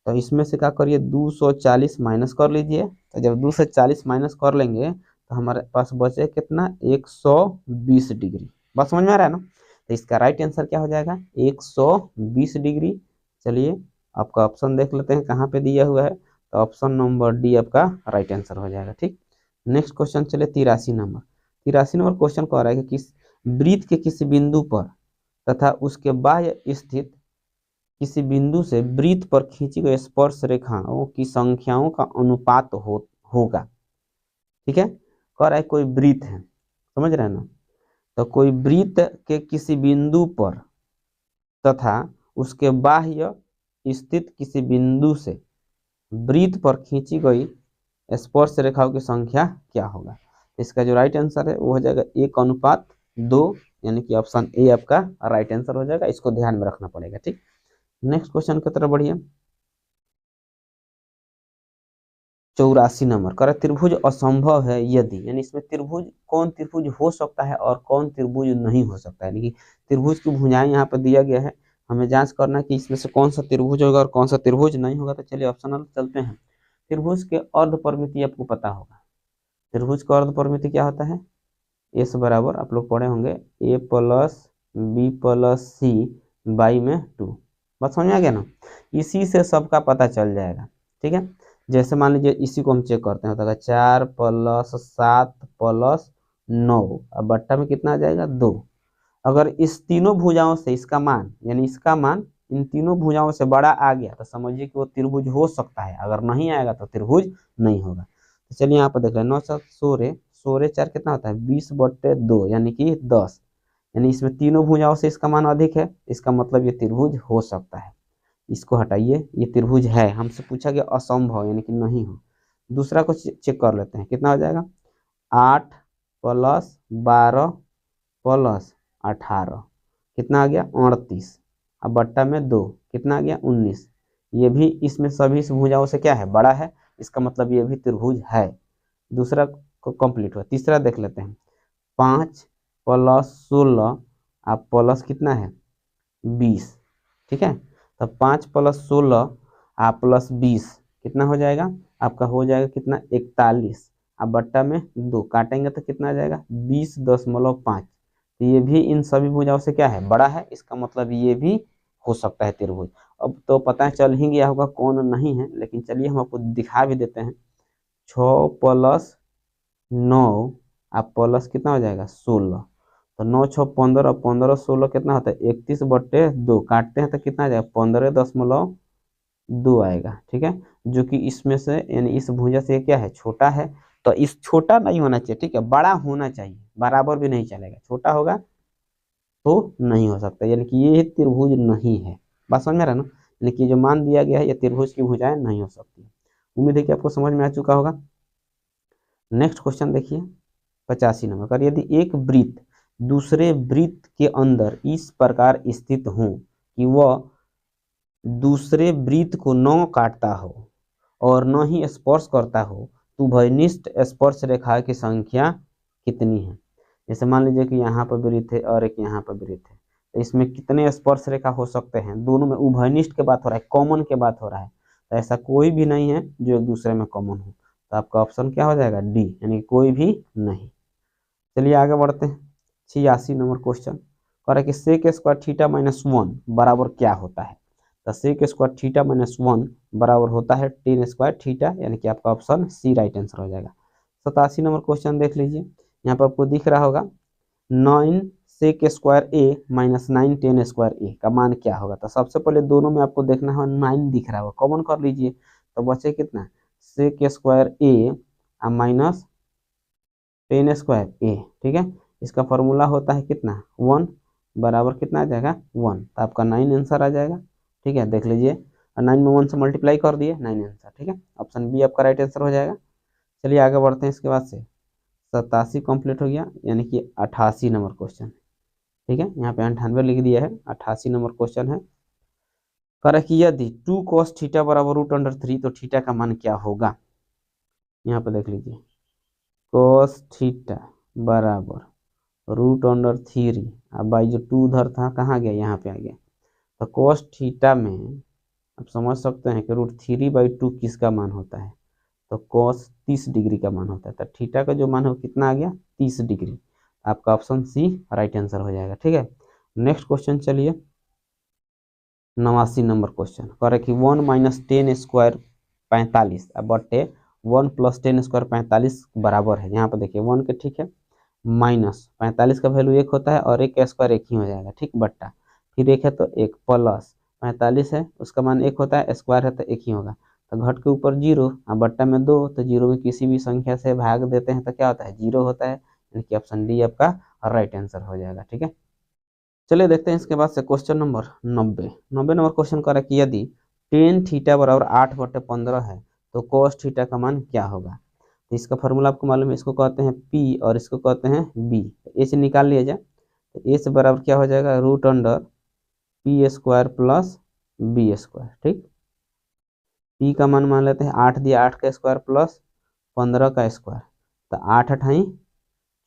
तो इसमें से क्या करिए 240 माइनस कर लीजिए। तो जब 240 माइनस कर लेंगे तो हमारे पास बचे कितना 120 डिग्री। बात समझ में आ रहा है ना। तो इसका राइट आंसर क्या हो जाएगा 120 डिग्री। चलिए आपका ऑप्शन देख लेते हैं कहाँ पे दिया हुआ है, तो ऑप्शन नंबर डी आपका राइट आंसर हो जाएगा। ठीक, नेक्स्ट क्वेश्चन चले 83 नंबर। 83 नंबर क्वेश्चन कह रहा है कि किस वृत्त के किसी बिंदु पर तथा उसके बाह्य स्थित किसी बिंदु से वृत्त पर खींची गई स्पर्श रेखाओं की संख्याओं का अनुपात होगा। ठीक है, कह रहा है कोई वृत्त है, समझ रहे हैं ना, तो कोई वृत्त के किसी बिंदु पर तथा उसके बाह्य स्थित किसी बिंदु से वृत्त पर खींची गई स्पर्श रेखाओं की संख्या क्या होगा। इसका जो राइट आंसर है वो हो जाएगा 1:2, यानी कि ऑप्शन ए आपका राइट आंसर हो जाएगा। इसको ध्यान में रखना पड़ेगा। ठीक, नेक्स्ट क्वेश्चन की तरफ बढ़िए। 84 नंबर कर त्रिभुज असंभव है यदि, यानी इसमें त्रिभुज कौन त्रिभुज हो सकता है और कौन त्रिभुज नहीं हो सकता है, यानी कि त्रिभुज की भुजाएं यहाँ पर दिया गया है, हमें जांच करना है कि इसमें से कौन सा त्रिभुज होगा और कौन सा त्रिभुज नहीं होगा। तो चलिए ऑप्शनल चलते हैं। त्रिभुज के अर्ध परिमिति आपको पता होगा, त्रिभुज का अर्ध परिमिति क्या होता है, एस बराबर आप लोग पढ़े होंगे A plus B plus C by में 2। बात समझ में आ गया ना, इसी से सबका पता चल जाएगा। ठीक है, जैसे मान लीजिए इसी को हम चेक करते हैं, तो 4 + 7 + 9 अब बट्टा में कितना आ जाएगा 2। अगर इस तीनों भुजाओं से इसका मान, यानी इसका मान इन तीनों भुजाओं से बड़ा आ गया तो समझिए कि वो त्रिभुज हो सकता है, अगर नहीं आएगा तो त्रिभुज नहीं होगा। तो चलिए यहाँ पर देख रहे हैं 9 7 16 16 4 कितना होता है 20/2, यानी कि 10, यानी इसमें तीनों भुजाओं से इसका मान अधिक है, इसका मतलब ये त्रिभुज हो सकता है। इसको हटाइए, ये त्रिभुज है, हमसे पूछा गया असंभव यानी कि नहीं हो। दूसरा को चेक कर लेते हैं, कितना हो जाएगा 8 + 12 + 18 कितना आ गया 38, अब बट्टा में 2 कितना आ गया 19। ये भी इसमें सभी भुजाओं से क्या है बड़ा है, इसका मतलब ये भी त्रिभुज है। दूसरा को कंप्लीट हुआ। तीसरा देख लेते हैं 5 + 16 आप प्लस कितना है 20। ठीक है, तो 5 + 16 आप +20 कितना हो जाएगा आपका, हो जाएगा कितना 41, अब बट्टा में 2 काटेंगे तो कितना आ जाएगा 20.5। तो ये भी इन सभी भुजाओं से क्या है बड़ा है, इसका मतलब ये भी हो सकता है त्रिभुज। अब तो पता चल ही गया होगा कौन नहीं है, लेकिन चलिए हम आपको दिखा भी देते हैं। 6 + 9 आप प्लस कितना हो जाएगा 16, तो 9 6 15 15 16 कितना होता है 31/2 काटते हैं तो कितना आ जाएगा 15.2 आएगा। ठीक है, जो कि इसमें से यानी इस भुजा से क्या है छोटा है, तो इस छोटा नहीं होना चाहिए, ठीक है बड़ा होना चाहिए, बराबर भी नहीं चलेगा, छोटा होगा तो नहीं हो सकता, यानी कि ये त्रिभुज नहीं है। बात समझ में आ रहा है ना, यानी कि जो मान दिया गया है ये त्रिभुज की भुजाएं नहीं हो सकती। उम्मीद है कि आपको समझ में आ चुका होगा। नेक्स्ट क्वेश्चन देखिए 85 नंबर का, यदि एक वृत्त दूसरे वृत्त के अंदर इस प्रकार स्थित हो कि वह दूसरे वृत्त को न काटता हो और न ही स्पर्श करता हो, तो उभयनिष्ठ स्पर्श रेखा की संख्या कितनी है। जैसे मान लीजिए कि यहाँ पर वृत्त है और एक यहाँ पर वृत्त है, तो इसमें कितने स्पर्श रेखा हो सकते हैं, दोनों में उभयनिष्ठ के बात हो रहा है, कॉमन के बात हो रहा है, तो ऐसा कोई भी नहीं है जो एक दूसरे में कॉमन हो, तो आपका ऑप्शन क्या हो जाएगा डी, यानी कोई भी नहीं। चलिए आगे बढ़ते हैं 86 नंबर क्वेश्चन कह रहा है कि सेक स्क्वायर थीटा -1 बराबर क्या होता है। तो सेक स्क्वायर थीटा -1 बराबर होता है tan स्क्वायर थीटा, यानी कि आपका ऑप्शन सी राइट आंसर हो जाएगा। 87 नंबर क्वेश्चन देख लीजिए, यहाँ पर आपको दिख रहा होगा 9 सेक स्क्वायर ए -9 tan स्क्वायर ए का मान क्या होगा। तो सबसे पहले दोनों में आपको देखना है 9 दिख रहा होगा, कॉमन कर लीजिए, तो बचे कितना सेक स्क्वायर ए माइनस tan स्क्वायर ए। ठीक है, इसका फॉर्मूला होता है कितना 1 बराबर कितना आ जाएगा 1, तो आपका 9 आंसर आ जाएगा। ठीक है, देख लीजिए 9 में 1 से मल्टीप्लाई कर दिए 9 आंसर। ठीक है, ऑप्शन बी आपका राइट आंसर हो जाएगा। चलिए आगे बढ़ते हैं, इसके बाद से 87 कंप्लीट हो गया, यानी कि 88 नंबर क्वेश्चन। ठीक है, यहाँ पे 98 लिख दिया है, 88 नंबर क्वेश्चन है। कह रहा कि यदि 2 cos थीटा बराबर √3 तो थीटा का मान क्या होगा। यहाँ पे देख लीजिए cos थीटा बराबर √3, अब भाई जो 2 उधर था कहाँ गया यहाँ पे आ गया, तो cos थीटा में आप समझ सकते हैं कि √3/2 किसका मान होता है, तो cos 30 डिग्री का मान होता है, तो थीटा का जो मान है वो कितना आ गया 30 डिग्री। आपका ऑप्शन सी राइट आंसर हो जाएगा। ठीक है, नेक्स्ट क्वेश्चन चलिए 89 नंबर क्वेश्चन कह रहे कि 1 माइनस 10 स्क्वायर 45 बटे 1 प्लस 10 स्क्वायर 45 बराबर है। यहाँ पर देखिए 1 के ठीक है, माइनस 45 का वैल्यू 1 होता है और 1 का स्क्वायर 1 ही हो जाएगा, ठीक, बट्टा फिर 1 है तो 1 प्लस 45 है उसका मान 1 होता है, स्क्वायर है तो 1 ही होगा, तो घट के ऊपर 0 और बट्टा में 2, तो 0 में किसी भी संख्या से भाग देते हैं तो क्या होता है 0 होता है, यानी कि ऑप्शन डी आपका राइट आंसर हो जाएगा। ठीक है, चलिए देखते हैं इसके बाद से क्वेश्चन नंबर 90 नंबर क्वेश्चन कर रहा है कि यदि टेन थीटा बराबर 8/15 है तो कोस थीटा का मान क्या होगा। तो इसका फॉर्मूला आपको मालूम है, इसको कहते हैं पी और इसको कहते हैं बी, ए से निकाल लिया जाए तो ए से बराबर क्या हो जाएगा root under P square plus B square. ठीक, पी का मान लेते हैं 8 दिया, 8 का स्क्वायर प्लस 15 का स्क्वायर, तो 8 अठाई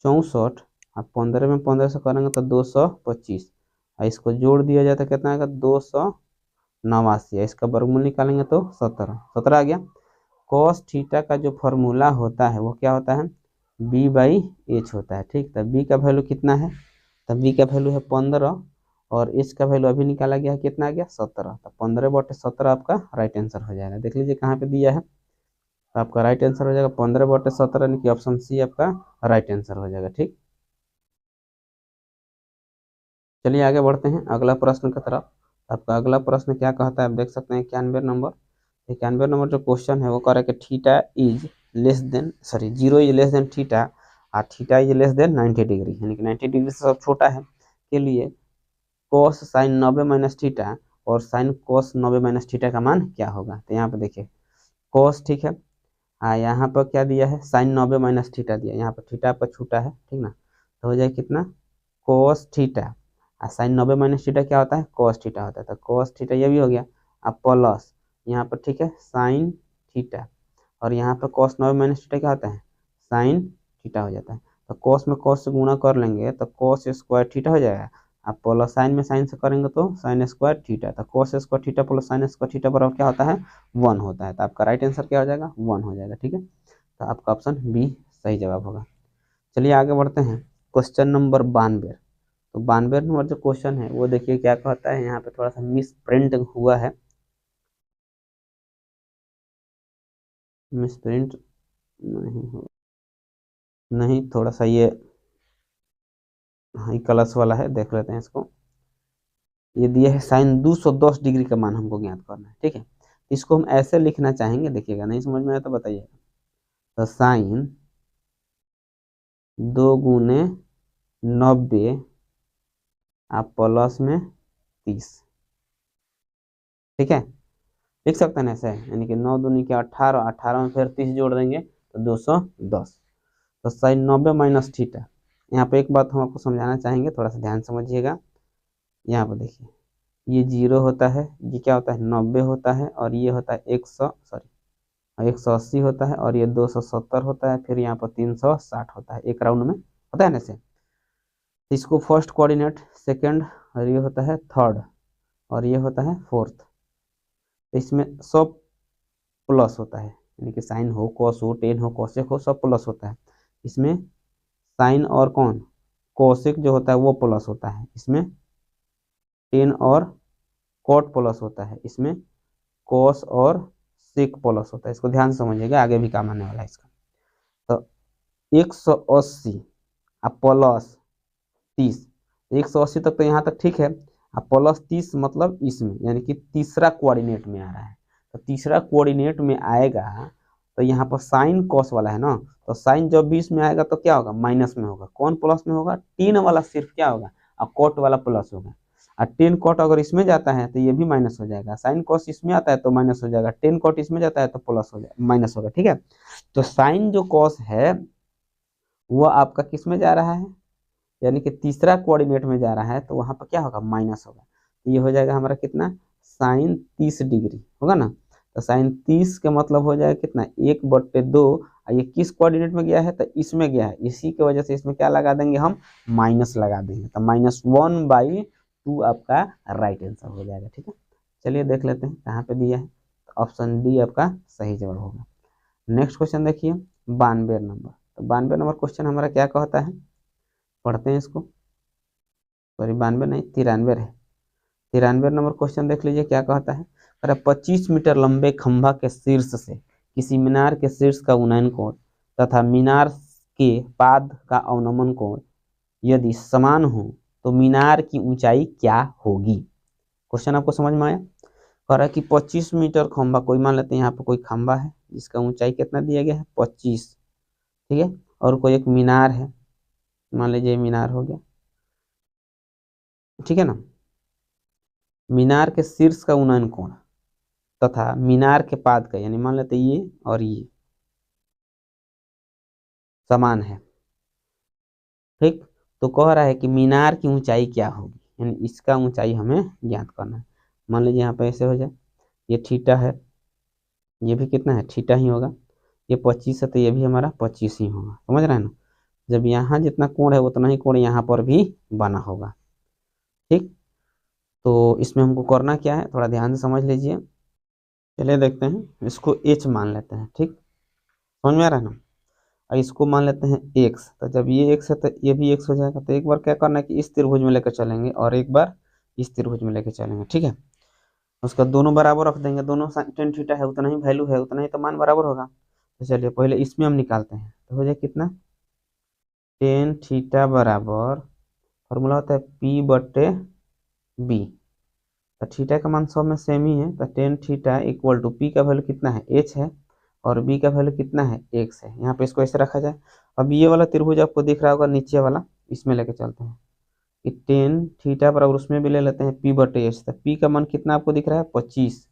64 और 15 में 15 से करेंगे तो 225 और इसको जोड़ दिया जाए तो कितना आएगा 289, इसका वर्गमूल निकालेंगे तो 17 आ गया। कॉस थीटा का जो फॉर्मूला होता है वो क्या होता है b/h होता है। ठीक, तो b का वैल्यू कितना है, तो b का वैल्यू है 15 और h का वैल्यू अभी निकाला गया है कितना आ गया 17, तो 15/17 आपका राइट आंसर हो जाएगा। देख लीजिए कहाँ पे दिया है, तो आपका राइट आंसर हो जाएगा 15/17, यानी कि ऑप्शन सी आपका राइट आंसर हो जाएगा। ठीक, चलिए आगे बढ़ते हैं अगला प्रश्न की तरफ। आपका अगला प्रश्न क्या कहता है आप देख सकते हैं 91 नंबर जो क्वेश्चन है वो कह रहा है कि theta is less than sorry 0 is less than theta और theta is less than 90 degree, यानी कि 90 डिग्री से सब छोटा है के लिए कोस साइन 90 माइनस थीटा और साइन कोस 90 माइनस थीटा का मान क्या होगा। तो यहाँ पे देखिए कोस, ठीक है, यहाँ पर क्या दिया है साइन 90 माइनस थीटा दिया, यहाँ पर थीटा आपका छूटा है, ठीक ना, तो हो जाए कितना कोस थीटा और साइन 90 माइनस थीटा क्या होता है कोस थीटा होता है, तो कोस थीटा ये भी हो गया अब प्लस यहाँ पर, ठीक है, साइन थीटा और यहाँ पर कोस 90 माइनस थीटा क्या होता है साइन थीटा हो जाता है, तो कोस में कोस से गुणा कर लेंगे तो कोस स्क्वायर थीटा हो जाएगा, आप प्लस साइन में साइन से करेंगे तो साइन स्क्वायर थीटा, तो cos square theta plus sine square theta बराबर क्या होता है 1 होता है, तो आपका राइट आंसर क्या हो जाएगा 1 हो जाएगा। ठीक है, तो आपका ऑप्शन बी सही जवाब होगा। चलिए आगे बढ़ते हैं क्वेश्चन नंबर 92। तो 92 नंबर जो क्वेश्चन है वो देखिए क्या कहता है, यहाँ पे थोड़ा सा मिस प्रिंट हुआ है, मिस प्रिंट नहीं हो नहीं थोड़ा सा ये हाई क्लास वाला है, देख लेते हैं इसको। ये दिया है साइन 210 डिग्री का मान हमको ज्ञात करना है। ठीक है, इसको हम ऐसे लिखना चाहेंगे, देखिएगा नहीं समझ में आया तो बताइएगा, तो साइन 2 × 90 आप प्लस में 30, ठीक है, लिख सकते हैं ऐसे, यानी कि 9 दूनी के 18, 18 में फिर 30 जोड़ देंगे तो 210, तो साइन 90 माइनस थीटा। यहाँ पे एक बात हम आपको समझाना चाहेंगे, थोड़ा सा ध्यान समझिएगा। यहाँ पर देखिए ये 0 होता है, ये क्या होता है 90 होता है और ये होता है 180 होता है और ये 270 होता है, फिर यहाँ पर 360 होता है, एक राउंड में होता है ना ऐसे। इसको फर्स्ट कोऑर्डिनेट, सेकंड, और ये होता है थर्ड और ये होता है फोर्थ, तो इसमें सब प्लस होता है, यानी कि साइन हो कॉस हो टेन हो कॉसेक हो सब प्लस होता है। इसमें साइन और कौन कोसेक जो होता है वो प्लस होता है, इसमें टेन और कॉट प्लस होता है, इसमें कॉस और सेक प्लस होता है। इसको ध्यान से समझिएगा, आगे भी काम आने वाला है इसका। तो 180 प्लस 30, 180 तक तो यहाँ तक ठीक है, अब प्लस 30 मतलब इसमें, यानी कि तीसरा कोऑर्डिनेट में आ रहा है, तो तीसरा कोऑर्डिनेट में आएगा तो यहाँ पर साइन कॉस वाला है ना, तो साइन जब 20 में आएगा तो क्या होगा माइनस में होगा, कौन प्लस में होगा टेन वाला सिर्फ क्या होगा और कॉट वाला प्लस होगा, और टेन कॉट अगर इसमें जाता है तो ये भी माइनस हो जाएगा, साइन कॉस इसमें आता है तो माइनस हो जाएगा, टेन कॉट इसमें जाता है तो प्लस हो जाएगा माइनस होगा। ठीक है, तो साइन जो कॉस है वो आपका किस में जा रहा है, यानी कि तीसरा कोऑर्डिनेट में जा रहा है, तो वहां पर क्या होगा माइनस होगा, तो ये हो जाएगा हमारा कितना साइन 30 डिग्री होगा ना, तो साइन 30 का मतलब हो जाएगा कितना 1/2, और ये किस कोऑर्डिनेट में गया है तो इसमें गया है, इसी की वजह से इसमें क्या लगा देंगे हम माइनस लगा देंगे, तो -1/2 आपका राइट आंसर हो जाएगा। ठीक है, चलिए देख लेते हैं कहाँ पे दिया है, तो ऑप्शन डी आपका सही जवाब होगा। नेक्स्ट क्वेश्चन देखिए 92 नंबर, तो 92 नंबर क्वेश्चन हमारा क्या कहता है, पढ़ते हैं इसको। सॉरी 92 नहीं 93 है। 93 नंबर क्वेश्चन देख लीजिए क्या कहता है। 25 मीटर लंबे खंभा के शीर्ष से किसी मीनार के शीर्ष का उन्नयन कोण तथा मीनार के पाद का अवनमन कोण यदि समान हो तो मीनार की ऊंचाई क्या होगी। क्वेश्चन आपको समझ में आया। कह रहा है कि 25 मीटर खंभा, कोई मान लेते हैं यहाँ पर कोई खंभा है जिसका ऊंचाई कितना दिया गया है 25, ठीक है, और कोई एक मीनार है, मान लीजिए मीनार हो गया, ठीक है ना। मीनार के शीर्ष का उन्नयन कोण तथा मीनार के पाद का, यानी मान लेते ये और ये समान है, ठीक। तो कह रहा है कि मीनार की ऊंचाई क्या होगी, यानी इसका ऊंचाई हमें ज्ञात करना है। मान लीजिए यहाँ पे ऐसे हो जाए, ये थीटा है, ये भी कितना है थीटा ही होगा, ये 25 है तो ये भी हमारा 25 ही होगा, समझ रहे हैं ना। जब यहाँ जितना कोण है उतना ही कोण यहाँ पर भी बना होगा, ठीक। तो इसमें हमको करना क्या है, थोड़ा ध्यान से समझ लीजिए। चलिए देखते हैं, इसको h मान लेते हैं, ठीक, समझ में आ रहा है ना। और इसको मान लेते हैं x, तो जब ये x है तो ये भी x हो जाएगा। तो एक बार क्या करना है कि इस त्रिभुज में लेकर चलेंगे और एक बार इस त्रिभुज में लेकर चलेंगे, ठीक है। उसका दोनों बराबर रख देंगे, दोनों टेन थीटा है उतना ही वैल्यू है, उतना ही तो मान बराबर होगा। तो चलिए पहले इसमें हम निकालते हैं, तो हो जाए कितना टेन थीटा बराबर, फॉर्मूला होता है P/B। तो थीटा का मान सब में सेम ही है, तो tan theta equal to P का वैल्यू कितना है h है और B का वैल्यू कितना है x है। यहाँ पे इसको ऐसे रखा जाए। अब ये वाला त्रिभुज आपको दिख रहा होगा नीचे वाला, इसमें लेके चलते हैं कि टेन थीटा बराबर, उसमें भी ले लेते हैं P/h। तो P का मान कितना आपको दिख रहा है 25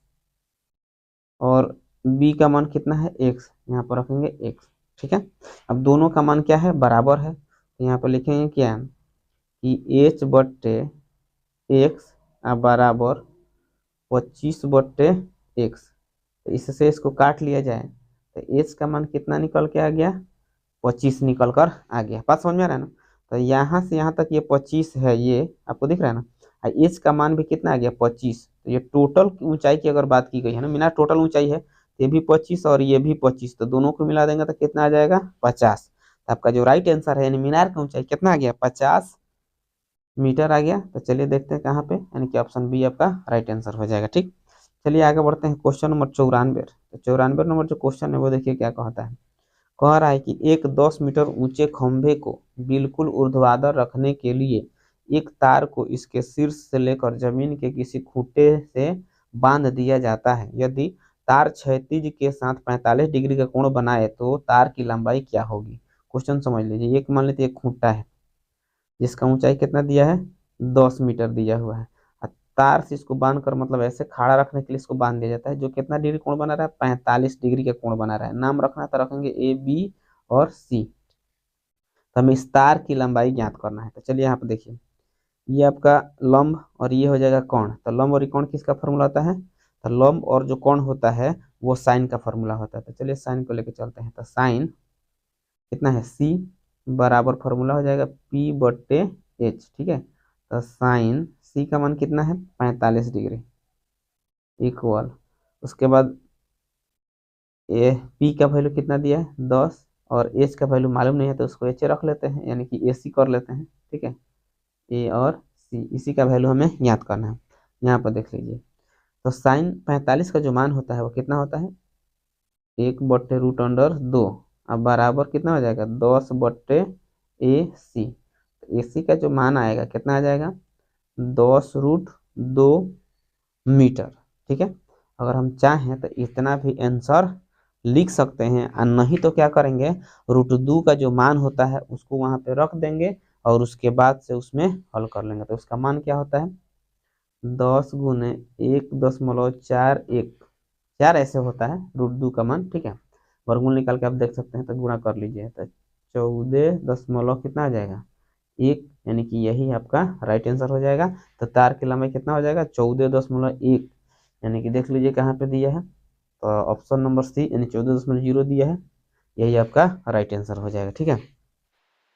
और B का मान कितना है x, यहाँ पर रखेंगे x, ठीक है। अब दोनों का मान क्या है बराबर है, तो यहाँ पर लिखेंगे क्या कि h/x बराबर 25/x। तो इससे इसको काट लिया जाए तो h का मान कितना निकल के आ गया 25 निकल कर आ गया। बात समझ में आ रहा है ना। तो यहाँ से यहाँ तक ये 25 है, ये आपको दिख रहा है ना। h का मान भी कितना आ गया 25। तो ये टोटल ऊंचाई की अगर बात की गई है ना, मीनार टोटल ऊंचाई है, तो ये भी 25 और ये भी 25, तो दोनों को मिला देंगे तो कितना आ जाएगा 50। तो आपका जो राइट आंसर है यानी मीनार की ऊंचाई कितना आ गया 50 मीटर आ गया। तो चलिए देखते हैं कहाँ पे, यानी कि ऑप्शन बी आपका राइट आंसर हो जाएगा, ठीक। चलिए आगे बढ़ते हैं क्वेश्चन नंबर 94। तो 94 नंबर जो क्वेश्चन है वो देखिए क्या कहता है। कह रहा है कि एक 10 मीटर ऊंचे खंभे को बिल्कुल ऊर्ध्वाधर रखने के लिए एक तार को इसके शीर्ष से लेकर जमीन के किसी खूंटे से बांध दिया जाता है। यदि तार क्षैतिज के साथ 45 डिग्री का कोण बनाए तो तार की लंबाई क्या होगी। क्वेश्चन समझ लीजिए, एक मान लीजिए एक खूंटा है जिसका ऊंचाई कितना दिया है 10 मीटर दिया हुआ है, तार से इसको बांध कर, मतलब ऐसे खड़ा रखने के लिए इसको बांध दिया जाता है, जो कितना डिग्री कोण बना रहा है 45 डिग्री का कोण बना रहा है। नाम रखना तो रखेंगे ए बी और सी। तो हमें इस तार की लंबाई ज्ञात करना है। तो चलिए यहाँ पे देखिए, ये आपका लंब और ये हो जाएगा कोण। तो लंब और कोण किसका फॉर्मूला होता है, तो लंब और जो कोण होता है वो साइन का फॉर्मूला होता है। तो चलिए साइन को लेकर चलते हैं। तो साइन कितना है सी बराबर फॉर्मूला हो जाएगा P/h, ठीक है। तो साइन सी का मान कितना है 45 डिग्री इक्वल, उसके बाद ए पी का वैल्यू कितना दिया है 10 और एच का वैल्यू मालूम नहीं है तो उसको एच रख लेते हैं, यानी कि ए सी कर लेते हैं, ठीक है। ए और सी, इसी का वैल्यू हमें ज्ञात करना है। यहाँ पर देख लीजिए, तो साइन 45 का जो मान होता है वो कितना होता है 1/√2, अब बराबर कितना हो जाएगा 10/AC। ए सी का जो मान आएगा कितना आ जाएगा 10√2 मीटर, ठीक है। अगर हम चाहें तो इतना भी आंसर लिख सकते हैं, और नहीं तो क्या करेंगे √2 का जो मान होता है उसको वहां पे रख देंगे और उसके बाद से उसमें हल कर लेंगे। तो उसका मान क्या होता है 10 गुने 1.41, 4 ऐसे होता है √2 का मान, ठीक है। वर्गमूल निकाल के आप देख सकते हैं, तो गुणा कर लीजिए तो 14 दशमलव कितना आ जाएगा 1, यानी कि यही आपका राइट आंसर हो जाएगा। तो तार की लंबाई कितना हो जाएगा 14.1, यानी कि देख लीजिए कहाँ पे दिया है, तो ऑप्शन नंबर सी यानी 14.0 दिया है, यही आपका राइट आंसर हो जाएगा, ठीक है।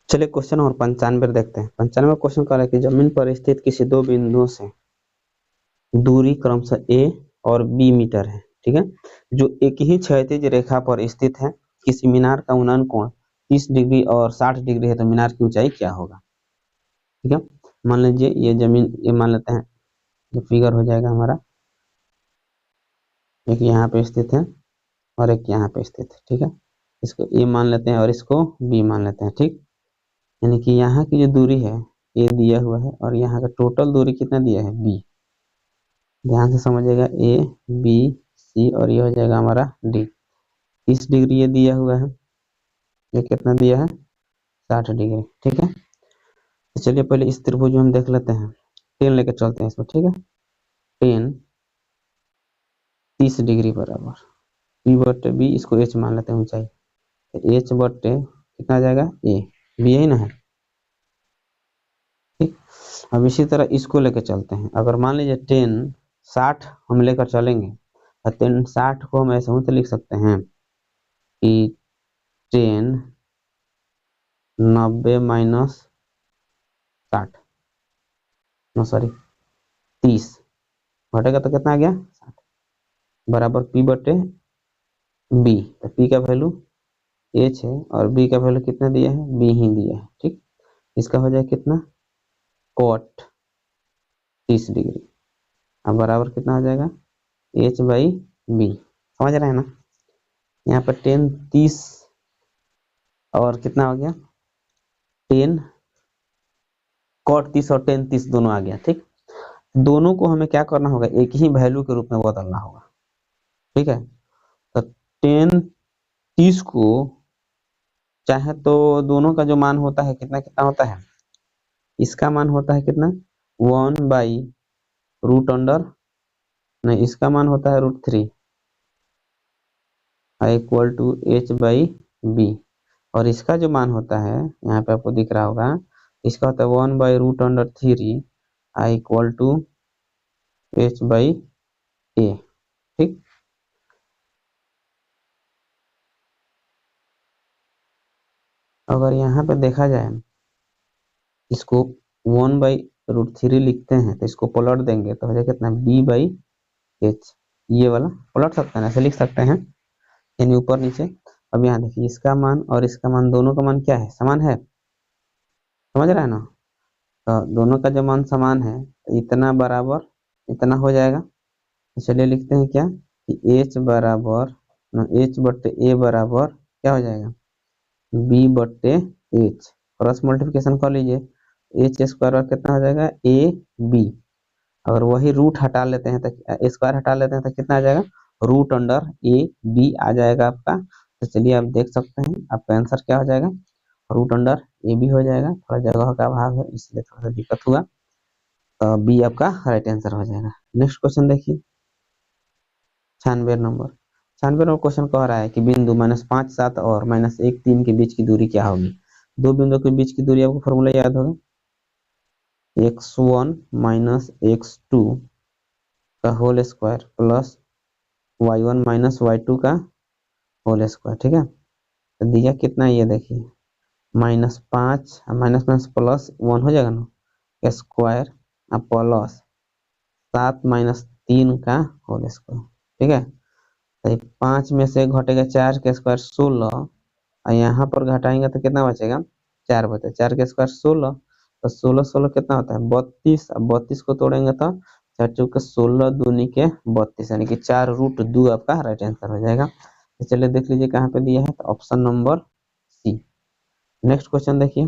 चलिए क्वेश्चन और 95 देखते हैं। 95 क्वेश्चन कह रहा है कि जमीन पर स्थित किसी दो बिंदुओं से दूरी क्रमशः ए और बी मीटर है, ठीक है, जो एक ही क्षैतिज रेखा पर स्थित है। किसी मीनार का उन्नयन कोण 30 डिग्री और 60 डिग्री है, तो मीनार की ऊंचाई क्या होगा, ठीक है। मान लीजिए ये जमीन, ये मान लेते हैं ये फिगर हो जाएगा हमारा, एक यहाँ पे स्थित है और एक यहाँ पे स्थित है, ठीक है। इसको ए मान लेते हैं और इसको बी मान लेते हैं, ठीक। यानी कि यहाँ की जो दूरी है ए दिया हुआ है और यहाँ का टोटल दूरी कितना दिया है बी। ध्यान से समझिएगा, ए बी सी और ये हो जाएगा हमारा डी। 30 डिग्री ये दिया हुआ है, ये कितना दिया है 60 डिग्री, ठीक है। तो चलिए पहले इस त्रिभुज में हम देख लेते हैं, टेन लेके चलते हैं इसमें, ठीक है। टेन 30 डिग्री बराबर बी बटे बी, इसको एच मान लेते हैं ऊंचाई, तो एच बटे कितना आ जाएगा ए, बी यही ना है, ठीक। अब इसी तरह इसको लेकर चलते हैं, अगर मान लीजिए टेन 60 हम लेकर चलेंगे तो टेन 60 को हम ऐसे तो लिख सकते हैं कि टेन 90 माइनस 60, नो सॉरी 30 घटेगा तो कितना आ गया 60 बराबर पी बटे बी। तो पी का वैल्यू एच है और बी का वैल्यू कितना दिया है बी ही दिया है, ठीक। इसका हो जाए कितना कॉट 30 डिग्री, अब बराबर कितना हो जाएगा एच बाई बी, समझ रहे हैं ना। यहाँ पर टेन 30 और कितना हो गया टेन कॉट 30 और टेन 30 दोनों आ गया, ठीक। दोनों को हमें क्या करना होगा, एक ही वैल्यू के रूप में बदलना होगा, ठीक है। तो टेन 30 को चाहे तो दोनों का जो मान होता है कितना कितना होता है, इसका मान होता है कितना 1/√अंडर, नहीं इसका मान होता है √3 equal to H by B, और इसका जो मान होता है यहाँ पे आपको दिख रहा होगा, इसका होता है 1/√3 इक्वल टू एच बाई ए, ठीक। अगर यहाँ पे देखा जाए इसको 1/√3 लिखते हैं तो इसको पलट देंगे तो हो जाएगा कितना बी बाई एच, ये वाला पलट सकते हैं, ऐसे लिख सकते हैं यानी ऊपर नीचे। अब यहाँ देखिए इसका मान और इसका मान दोनों का मान क्या है समान है, समझ रहे हैं ना। तो दोनों का जो मान समान है तो इतना बराबर इतना हो जाएगा, तो चलिए लिखते हैं क्या कि एच बराबर एच बट्टे ए बराबर क्या हो जाएगा बी बट्टे एच, क्रॉस मल्टीप्लिकेशन कर लीजिए, एच स्क्वायर कितना हो जाएगा ए बी, अगर वही रूट हटा लेते हैं तो स्क्वायर हटा लेते हैं तो कितना आ जाएगा √अंडर ए बी आ जाएगा आपका। तो चलिए आप देख सकते हैं आपका आंसर क्या हो जाएगा √अंडर ए बी हो जाएगा, थोड़ा जगह का अभाव है इसलिए थोड़ा सा दिक्कत हुआ, तो बी आपका राइट आंसर हो जाएगा। नेक्स्ट क्वेश्चन देखिए 96 नंबर, 96 नंबर क्वेश्चन कह रहा है कि बिंदु -5 7 और -1 3 के बीच की दूरी क्या होगी। दो बिंदुओं के बीच की दूरी आपको फॉर्मूला याद होगा, x1 माइनस x2 का whole square plus y1 minus y2 का होल स्क्वायर, ठीक है। तो दिया कितना ये देखिए -5 माइनस माइनस प्लस 1 हो जाएगा ना स्क्वायर प्लस 7 माइनस 3 का होल स्क्वायर, ठीक है। तो 5 में से घटेगा 4 के स्क्वायर 16 और यहाँ पर घटाएंगे तो कितना बचेगा 4 बचेगा, 4 के स्क्वायर 16, तो 16 16 कितना होता है 32, अब 32 को तोड़ेंगे तो 4 चौके 16 दूनी के 32 यानी कि 4√2 आपका राइट आंसर हो जाएगा। तो चलिए देख लीजिए कहाँ पे दिया है, तो option number C. Next question देखिए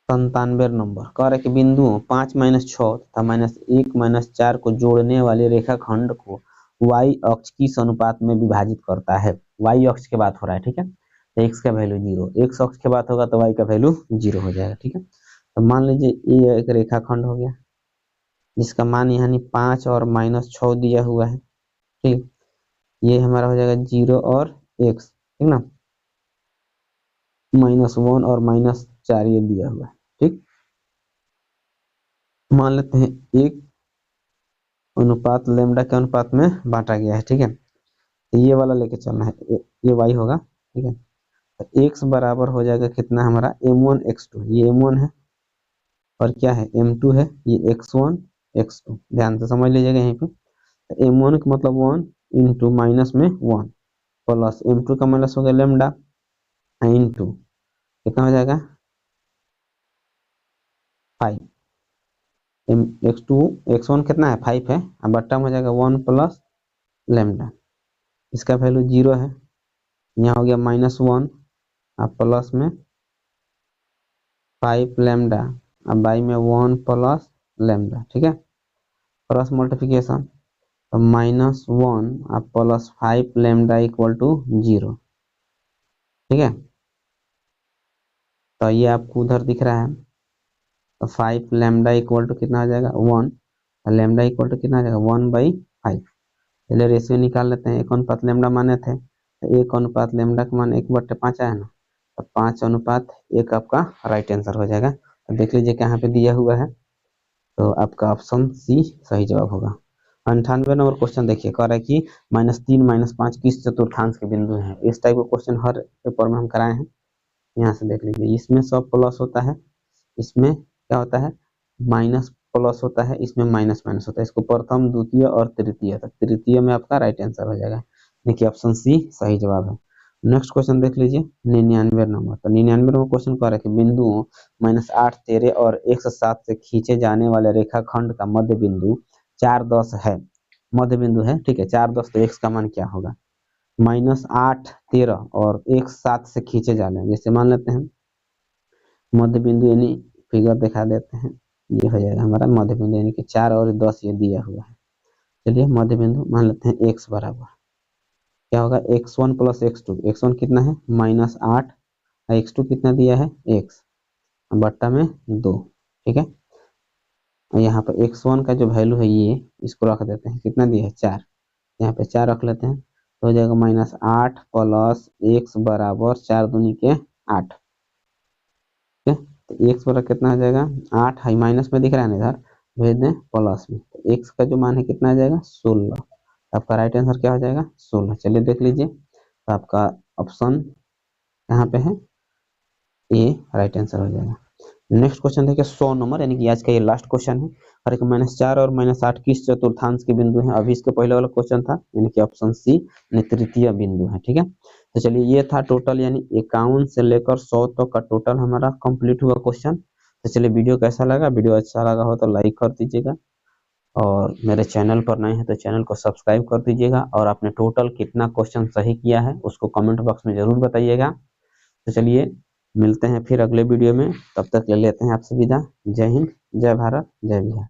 97 नंबर कह रहा है कि बिंदुओं 5 - 6 तथा -1 - 4 को जोड़ने वाले रेखाखंड को y अक्ष किस अनुपात में विभाजित करता है। y अक्ष की बात हो रहा है, ठीक है। तो x का वैल्यू 0, x अक्ष की बात होगा तो y का वैल्यू 0 हो जाएगा, ठीक है। तो मान लीजिए ये एक रेखाखंड हो गया जिसका मान यानी 5 और -6 दिया हुआ है, ठीक। ये हमारा हो जाएगा 0 और x, ठीक ना, -1 और -4 ये दिया हुआ है, ठीक। मान लेते हैं एक अनुपात लैम्डा के अनुपात में बांटा गया है, ठीक है। तो ये वाला लेके चलना है, ये y होगा, ठीक है। तो x बराबर हो जाएगा कितना हमारा m1 x2, ये m1 है और क्या है m2 है, ये x1 x2, ध्यान से समझ लीजिएगा यहीं पे। तो m1 का मतलब 1 इंटू माइनस में 1 प्लस m2 का माइनस हो गया लैम्डा इंटू कितना हो जाएगा 5 x2 x1 कितना है 5 है, अब बट्टा में हो जाएगा 1 प्लस लेमडा, इसका वैल्यू 0 है, यहाँ हो गया -1 अब प्लस में 5 लेमडा, अब बाई में 1 प्लस लेमडा, ठीक है, क्रॉस मल्टीप्लिकेशन तो -1 अब प्लस 5 लेमडा इक्वल टू 0, ठीक है, तो ये आपको उधर दिख रहा है, तो 5 लेमडा इक्वल टू कितना आ जाएगा 1, लेमडा इक्वल टू कितना आ जाएगा 1/5। चलिए रेशियो निकाल लेते हैं, 1 अनुपात लेमडा माने थे, तो 1 अनुपात लेमडा का मान 1/5 आया ना, तो 5 अनुपात 1 आपका राइट आंसर हो जाएगा। तो देख लीजिए कहाँ पे दिया हुआ है, तो आपका ऑप्शन सी सही जवाब होगा। 98 नंबर क्वेश्चन देखिए, कह रहा है कि -3 -5 किस चतुर्थांश के बिंदु हैं। इस टाइप का क्वेश्चन हर पेपर में हम कराए हैं, यहाँ से देख लीजिए, इसमें सब प्लस होता है, इसमें क्या होता है माइनस प्लस होता है, इसमें माइनस माइनस होता है, इसको प्रथम द्वितीय और तृतीय, तो तृतीय में आपका राइट आंसर हो जाएगा। देखिए ऑप्शन सी सही जवाब है। नेक्स्ट क्वेश्चन देख लीजिए 99 नंबर, तो 99 नंबर क्वेश्चन कह रहा है कि बिंदुओं -8 13 और 107 से खींचे जाने वाले रेखाखंड का मध्य बिंदु 4 10 है, मध्य बिंदु है, ठीक है, 4 10 तो x का मान क्या होगा, -8 13 और 1 7 से खींचे जा रहे हैं, जैसे मान लेते हैं मध्य बिंदु, यानी फिगर दिखा देते हैं, ये हो जाएगा हमारा मध्य बिंदु, यानी कि 4 और 10 ये दिया हुआ है। चलिए मध्य बिंदु मान लेते हैं x बराबर क्या होगा x1 प्लस x2, x1 कितना है -8, x2 कितना दिया है x बट्टा में 2, ठीक है, और यहाँ पर x1 का जो वैल्यू है ये इसको रख देते हैं, कितना दिया है 4, यहाँ पे 4 रख लेते हैं, तो हो जाएगा -8 प्लस x बराबर 4 दूनी के 8, ठीक है, तो x बराबर कितना आ जाएगा 8 है, माइनस में दिख रहा है ना इधर, भेज दें प्लस में, तो x का जो मान है कितना आ जाएगा 16, आपका राइट आंसर क्या हो जाएगा 16। चलिए देख लीजिए, तो आपका ऑप्शन यहाँ पे है ए राइट आंसर हो जाएगा। नेक्स्ट क्वेश्चन देखिए 100 नंबर, यानी कि आज का ये लास्ट क्वेश्चन है, और एक -4 और -8 किस चतुर्थांश के बिंदु हैं। अभी इसके पहले वाला क्वेश्चन था, यानी कि ऑप्शन सी तृतीय बिंदु है, ठीक है। तो चलिए ये था टोटल, यानी 51 से लेकर 100 तक का टोटल हमारा कंप्लीट हुआ क्वेश्चन। तो चलिए वीडियो कैसा लगा, वीडियो अच्छा लगा हो तो लाइक कर दीजिएगा, और मेरे चैनल पर नए हैं तो चैनल को सब्सक्राइब कर दीजिएगा, और आपने टोटल कितना क्वेश्चन सही किया है उसको कमेंट बॉक्स में जरूर बताइएगा। तो चलिए मिलते हैं फिर अगले वीडियो में, तब तक ले लेते हैं आपसे विदा। जय हिंद, जय भारत, जय बिहार।